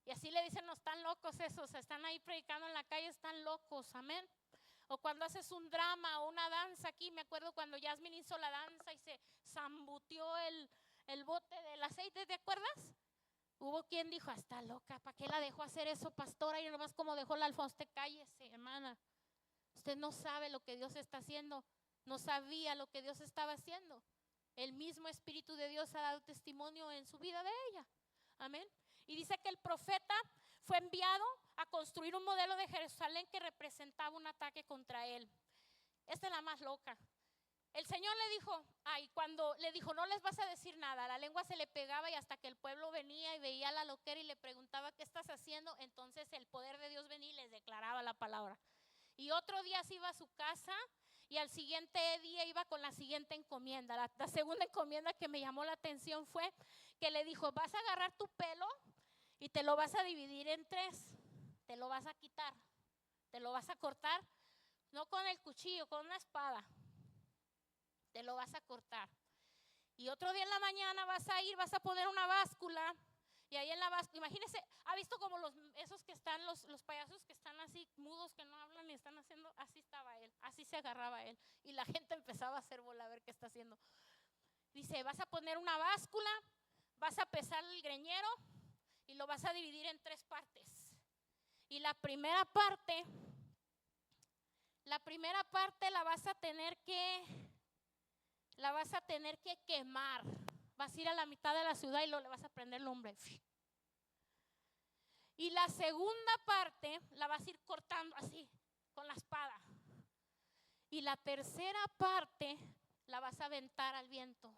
Y así le dicen, no, están locos esos, están ahí predicando en la calle, están locos, amén. O cuando haces un drama o una danza aquí, me acuerdo cuando Yasmine hizo la danza y se zambutió el bote del aceite, ¿te acuerdas? Hubo quien dijo, está loca, ¿para qué la dejó hacer eso, pastora? Y nomás como dejó la alfombra, usted cállese, hermana. Usted no sabe lo que Dios está haciendo, no sabía lo que Dios estaba haciendo. El mismo Espíritu de Dios ha dado testimonio en su vida de ella, amén. Y dice que el profeta fue enviado a construir un modelo de Jerusalén que representaba un ataque contra él. Esta es la más loca. El Señor le dijo, cuando le dijo, no les vas a decir nada, la lengua se le pegaba y hasta que el pueblo venía y veía la loquera y le preguntaba, ¿qué estás haciendo? Entonces el poder de Dios venía y les declaraba la palabra. Y otro día se iba a su casa y al siguiente día iba con la siguiente encomienda. La segunda encomienda que me llamó la atención fue que le dijo, vas a agarrar tu pelo y te lo vas a dividir en 3, te lo vas a quitar, te lo vas a cortar, no con el cuchillo, con una espada, te lo vas a cortar. Y otro día en la mañana vas a poner una báscula y ahí en la báscula, imagínese, ¿ha visto como esos que están, los payasos que están así mudos, que no hablan y están haciendo? Así estaba él, así se agarraba él y la gente empezaba a hacer bola a ver qué está haciendo. Dice, vas a poner una báscula, vas a pesar el greñero lo vas a dividir en 3 partes. Y la primera parte la vas a tener que quemar. Vas a ir a la mitad de la ciudad y le vas a prender lumbre. Y la segunda parte la vas a ir cortando así, con la espada. Y la tercera parte la vas a aventar al viento.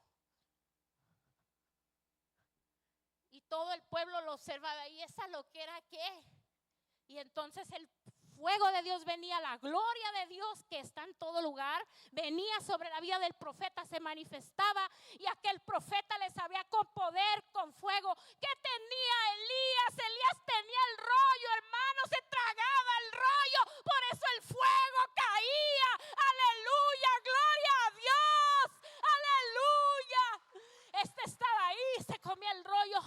Y todo el pueblo lo observaba. ¿Y esa loquera qué? Y entonces el fuego de Dios venía, la gloria de Dios que está en todo lugar, venía sobre la vida del profeta, se manifestaba, y aquel profeta les había con poder, con fuego. ¿Qué tenía Elías? Elías tenía el rollo, hermano, se tragaba el rollo, por eso el fuego caía. Aleluya, gloria a Dios, aleluya. Este estaba ahí, se comía el rollo,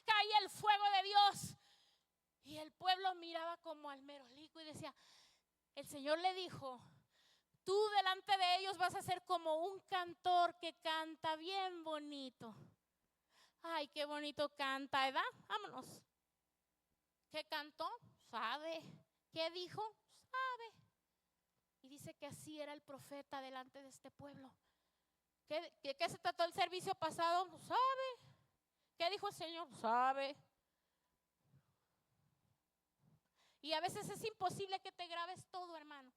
caía el fuego de Dios. Y el pueblo miraba como al merolico y decía, el Señor le dijo, tú delante de ellos vas a ser como un cantor que canta bien bonito. Ay, qué bonito canta, ¿verdad? Vámonos. ¿Qué cantó? Sabe. ¿Qué dijo? Sabe. Y dice que así era el profeta delante de este pueblo. ¿Qué se trató el servicio pasado? Sabe. ¿Qué dijo el Señor? Sabe. Y a veces es imposible que te grabes todo, hermano.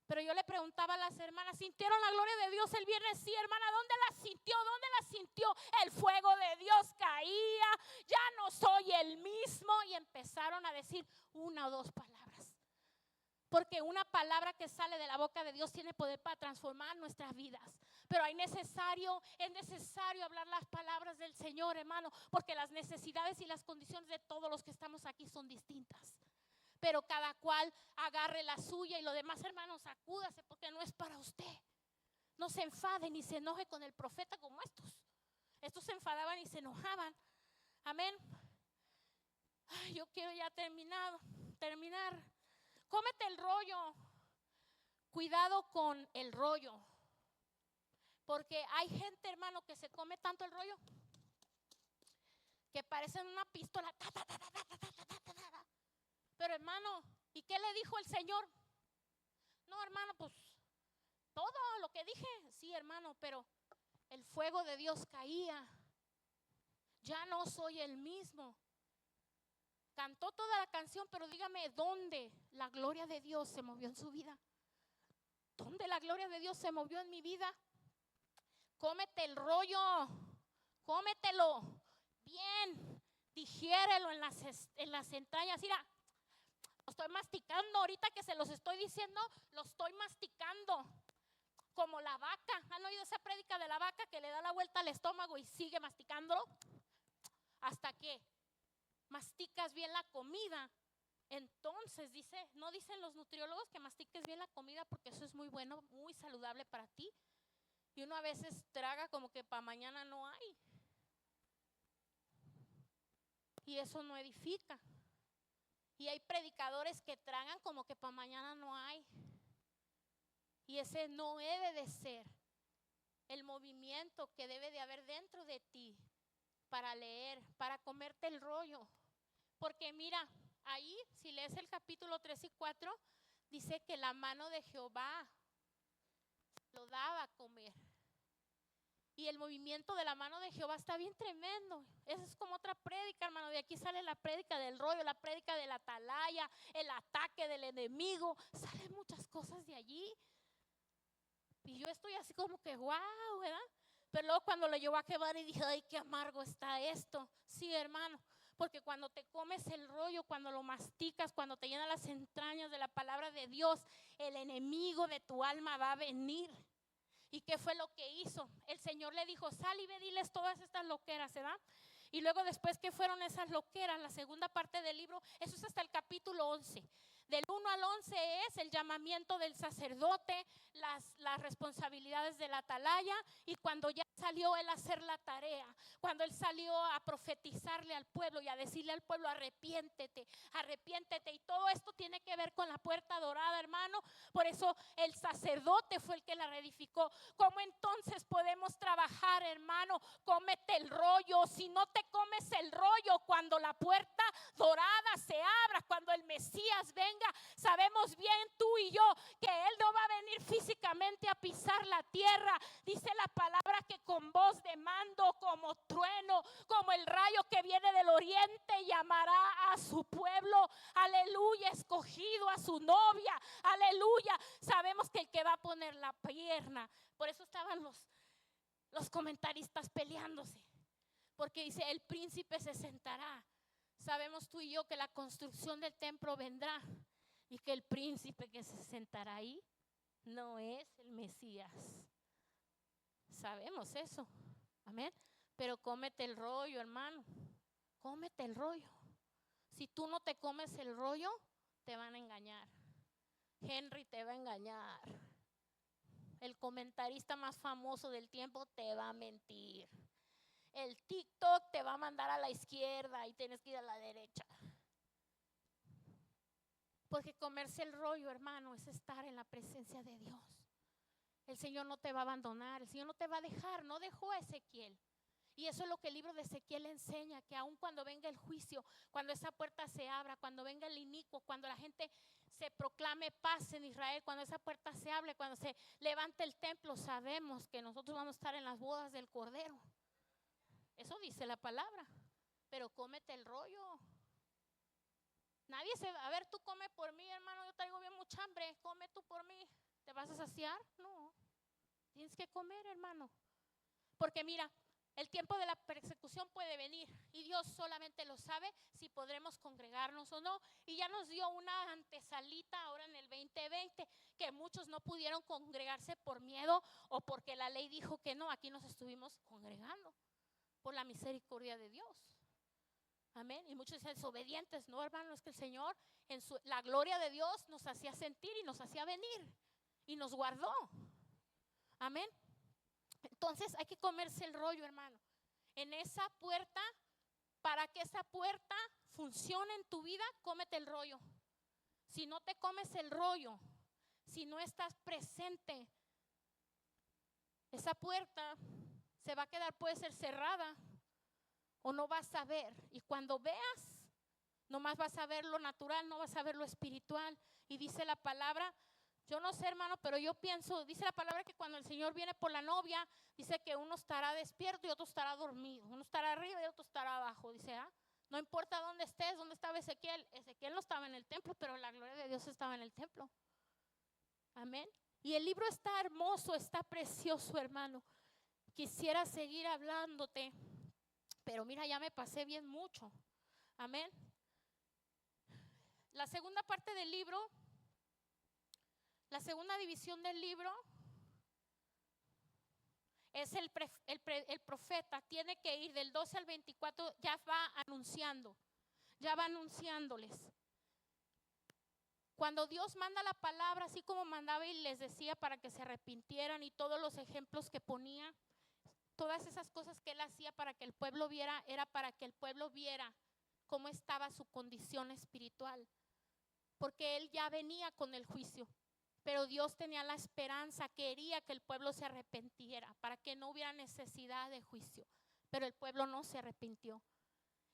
Pero yo le preguntaba a las hermanas, ¿sintieron la gloria de Dios el viernes? Sí, hermana, ¿dónde la sintió? ¿Dónde la sintió? El fuego de Dios caía, ya no soy el mismo. Y empezaron a decir 1 o 2 palabras. Porque una palabra que sale de la boca de Dios tiene poder para transformar nuestras vidas. Pero es necesario hablar las palabras del Señor, hermano, porque las necesidades y las condiciones de todos los que estamos aquí son distintas. Pero cada cual agarre la suya y lo demás, hermanos, sacúdase porque no es para usted. No se enfade ni se enoje con el profeta como estos. Estos se enfadaban y se enojaban. Amén. Ay, yo quiero ya terminar. Cómete el rollo. Cuidado con el rollo. Porque hay gente, hermano, que se come tanto el rollo que parecen una pistola. Pero hermano, ¿y qué le dijo el Señor? No, hermano, pues todo lo que dije, sí, hermano, pero el fuego de Dios caía. Ya no soy el mismo. Cantó toda la canción, pero dígame, ¿dónde la gloria de Dios se movió en su vida? ¿Dónde la gloria de Dios se movió en mi vida? Cómete el rollo, cómetelo bien, digiérelo en las entrañas. Mira, lo estoy masticando, ahorita que se los estoy diciendo, lo estoy masticando. Como la vaca. ¿Han oído esa prédica de la vaca que le da la vuelta al estómago y sigue masticándolo? Hasta que masticas bien la comida. Entonces no dicen los nutriólogos que mastiques bien la comida porque eso es muy bueno, muy saludable para ti. Y uno a veces traga como que para mañana no hay. Y eso no edifica. Y hay predicadores que tragan como que para mañana no hay. Y ese no debe de ser el movimiento que debe de haber dentro de ti para leer, para comerte el rollo. Porque mira, ahí si lees el capítulo 3 y 4, dice que la mano de Jehová lo daba a comer. Y el movimiento de la mano de Jehová está bien tremendo. Esa es como otra prédica, hermano. De aquí sale la prédica del rollo, la prédica de la atalaya, el ataque del enemigo. Salen muchas cosas de allí. Y yo estoy así como que, wow, ¿verdad? Pero luego cuando lo llevó a quemar y dije, ay, qué amargo está esto. Sí, hermano, porque cuando te comes el rollo, cuando lo masticas, cuando te llenan las entrañas de la palabra de Dios, el enemigo de tu alma va a venir. ¿Y qué fue lo que hizo? El Señor le dijo, sal y ve, diles todas estas loqueras, ¿verdad? Y luego después, ¿qué fueron esas loqueras? La segunda parte del libro, eso es hasta el capítulo 11. Del 1 al 11 es el llamamiento del sacerdote, las responsabilidades de la atalaya, y cuando ya salió él a hacer la tarea, cuando él salió a profetizarle al pueblo y a decirle al pueblo: arrepiéntete, arrepiéntete. Y todo esto tiene que ver con la puerta dorada, hermano. Por eso el sacerdote fue el que la reedificó. ¿Cómo entonces podemos trabajar, hermano? Cómete el rollo. Si no te comes el rollo, cuando la puerta dorada se abra, cuando el Mesías venga, sabemos bien tú y yo que él no va a venir físicamente a pisar la tierra. Dice la palabra que con voz de mando, como trueno, como el rayo que viene del oriente, llamará a su pueblo, aleluya, escogido, a su novia, aleluya. Sabemos que el que va a poner la pierna, por eso estaban los comentaristas peleándose, porque dice: el príncipe se sentará. Sabemos tú y yo que la construcción del templo vendrá y que el príncipe que se sentará ahí no es el Mesías. Sabemos eso, amén. Pero cómete el rollo, hermano, cómete el rollo. Si tú no te comes el rollo, te van a engañar. Henry te va a engañar. El comentarista más famoso del tiempo te va a mentir. El TikTok te va a mandar a la izquierda y tienes que ir a la derecha. Porque comerse el rollo, hermano, es estar en la presencia de Dios. El Señor no te va a abandonar, el Señor no te va a dejar, no dejó a Ezequiel. Y eso es lo que el libro de Ezequiel enseña, que aun cuando venga el juicio, cuando esa puerta se abra, cuando venga el inicuo, cuando la gente se proclame paz en Israel, cuando esa puerta se abre, cuando se levante el templo, sabemos que nosotros vamos a estar en las bodas del Cordero. Eso dice la palabra. Pero cómete el rollo. Nadie se va, a ver, tú come por mí, hermano, yo traigo bien mucha hambre, come tú por mí. ¿Te vas a saciar? No. Tienes que comer, hermano. Porque mira, el tiempo de la persecución puede venir y Dios solamente lo sabe si podremos congregarnos o no. Y ya nos dio una antesalita ahora en el 2020, que muchos no pudieron congregarse por miedo o porque la ley dijo que no. Aquí nos estuvimos congregando por la misericordia de Dios. Amén. Y muchos desobedientes, no, hermano, es que el Señor en la gloria de Dios nos hacía sentir y nos hacía venir y nos guardó. Amén. Entonces hay que comerse el rollo, hermano. En esa puerta, para que esa puerta funcione en tu vida, cómete el rollo. Si no te comes el rollo, si no estás presente, esa puerta se va a quedar, puede ser cerrada, o no vas a ver. Y cuando veas, nomás vas a ver lo natural, no vas a ver lo espiritual. Y dice la palabra, yo no sé, hermano, pero yo pienso, dice la palabra que cuando el Señor viene por la novia, dice que uno estará despierto y otro estará dormido. Uno estará arriba y otro estará abajo. Dice, no importa dónde estés, dónde estaba Ezequiel. Ezequiel no estaba en el templo, pero la gloria de Dios estaba en el templo. Amén. Y el libro está hermoso, está precioso, hermano. Quisiera seguir hablándote, pero mira, ya me pasé bien mucho. Amén. La segunda parte del libro, la segunda división del libro es el profeta. Tiene que ir del 12 al 24, ya va anunciando, ya va anunciándoles. Cuando Dios manda la palabra, así como mandaba y les decía para que se arrepintieran, y todos los ejemplos que ponía, todas esas cosas que él hacía para que el pueblo viera, era para que el pueblo viera cómo estaba su condición espiritual. Porque él ya venía con el juicio, pero Dios tenía la esperanza, quería que el pueblo se arrepintiera para que no hubiera necesidad de juicio, pero el pueblo no se arrepintió.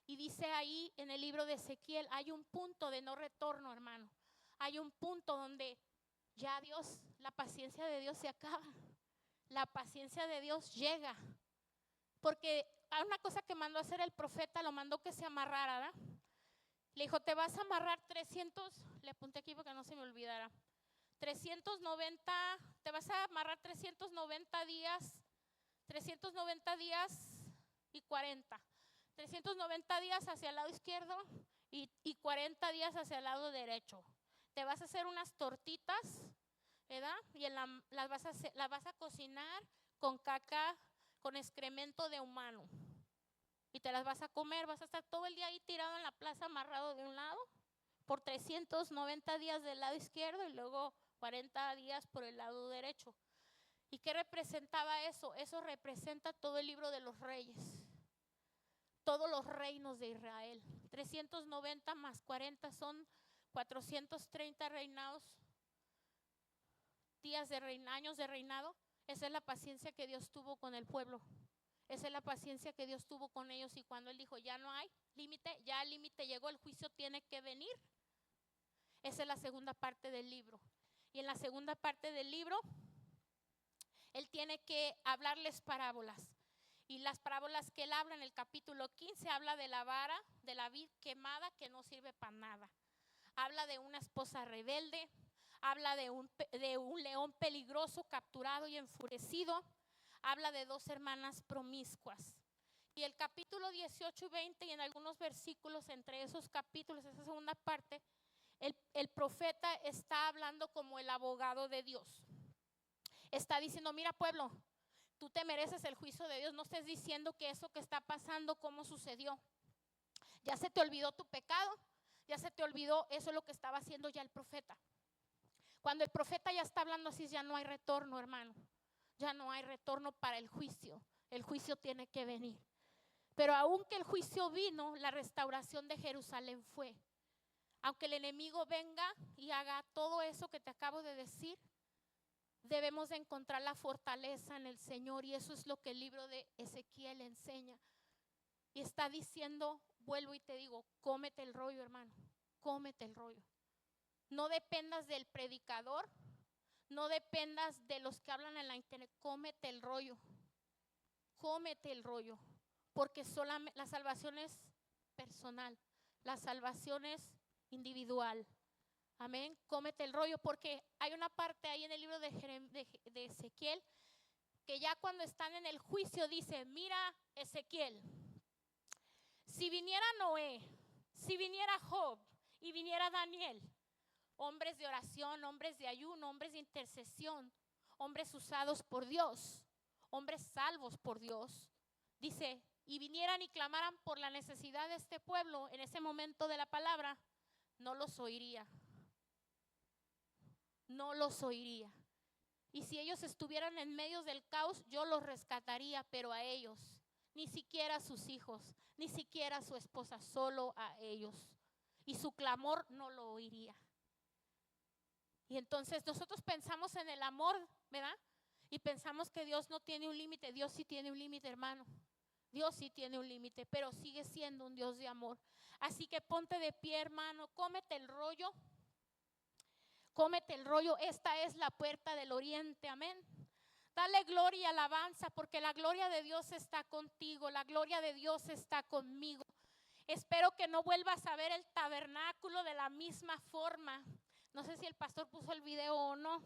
Y dice ahí en el libro de Ezequiel, hay un punto de no retorno, hermano. Hay un punto donde ya Dios, la paciencia de Dios se acaba. La paciencia de Dios llega. Porque hay una cosa que mandó a hacer el profeta, lo mandó que se amarrara, ¿verdad? Le dijo, te vas a amarrar 300, le apunté aquí porque no se me olvidara, 390, te vas a amarrar 390 días y 40. 390 días hacia el lado izquierdo y 40 días hacia el lado derecho. Te vas a hacer unas tortitas, ¿verdad? Y las vas a cocinar con caca, con excremento de humano. Y te las vas a comer, vas a estar todo el día ahí tirado en la plaza, amarrado de un lado, por 390 días del lado izquierdo y luego 40 días por el lado derecho. ¿Y qué representaba eso? Eso representa todo el libro de los reyes, todos los reinos de Israel. 390 más 40 son 430 reinados, años de reinado. Esa es la paciencia que Dios tuvo con el pueblo. Esa es la paciencia que Dios tuvo con ellos. Y cuando Él dijo, ya no hay límite, ya el límite llegó, el juicio tiene que venir. Esa es la segunda parte del libro. Y en la segunda parte del libro, Él tiene que hablarles parábolas. Y las parábolas que Él habla en el capítulo 15 habla de la vara, de la vid quemada que no sirve para nada. Habla de una esposa rebelde. Habla de un león peligroso capturado y enfurecido. Habla de 2 hermanas promiscuas. Y el capítulo 18 y 20 y en algunos versículos entre esos capítulos, esa segunda parte, el profeta está hablando como el abogado de Dios. Está diciendo, mira pueblo, tú te mereces el juicio de Dios. No estés diciendo que eso que está pasando, cómo sucedió. Ya se te olvidó tu pecado, ya se te olvidó, eso es lo que estaba haciendo ya el profeta. Cuando el profeta ya está hablando así, ya no hay retorno, hermano. Ya no hay retorno para el juicio. El juicio tiene que venir. Pero aunque el juicio vino, la restauración de Jerusalén fue. Aunque el enemigo venga y haga todo eso que te acabo de decir, debemos de encontrar la fortaleza en el Señor. Y eso es lo que el libro de Ezequiel enseña. Y está diciendo, vuelvo y te digo, cómete el rollo, hermano. Cómete el rollo. No dependas del predicador. No dependas de los que hablan en la internet. Cómete el rollo. Cómete el rollo. Porque solamente la salvación es personal. La salvación es individual. Amén. Cómete el rollo. Porque hay una parte ahí en el libro de Ezequiel que ya cuando están en el juicio dice, mira Ezequiel, si viniera Noé, si viniera Job y viniera Daniel, hombres de oración, hombres de ayuno, hombres de intercesión, hombres usados por Dios, hombres salvos por Dios, dice, y vinieran y clamaran por la necesidad de este pueblo en ese momento de la palabra, no los oiría. No los oiría. Y si ellos estuvieran en medio del caos, yo los rescataría, pero a ellos, ni siquiera a sus hijos, ni siquiera a su esposa, solo a ellos. Y su clamor no lo oiría. Y entonces nosotros pensamos en el amor, ¿verdad? Y pensamos que Dios no tiene un límite. Dios sí tiene un límite, hermano. Dios sí tiene un límite, pero sigue siendo un Dios de amor. Así que ponte de pie, hermano, cómete el rollo. Cómete el rollo, esta es la puerta del oriente, amén. Dale gloria y alabanza porque la gloria de Dios está contigo, la gloria de Dios está conmigo. Espero que no vuelvas a ver el tabernáculo de la misma forma. No sé si el pastor puso el video o no,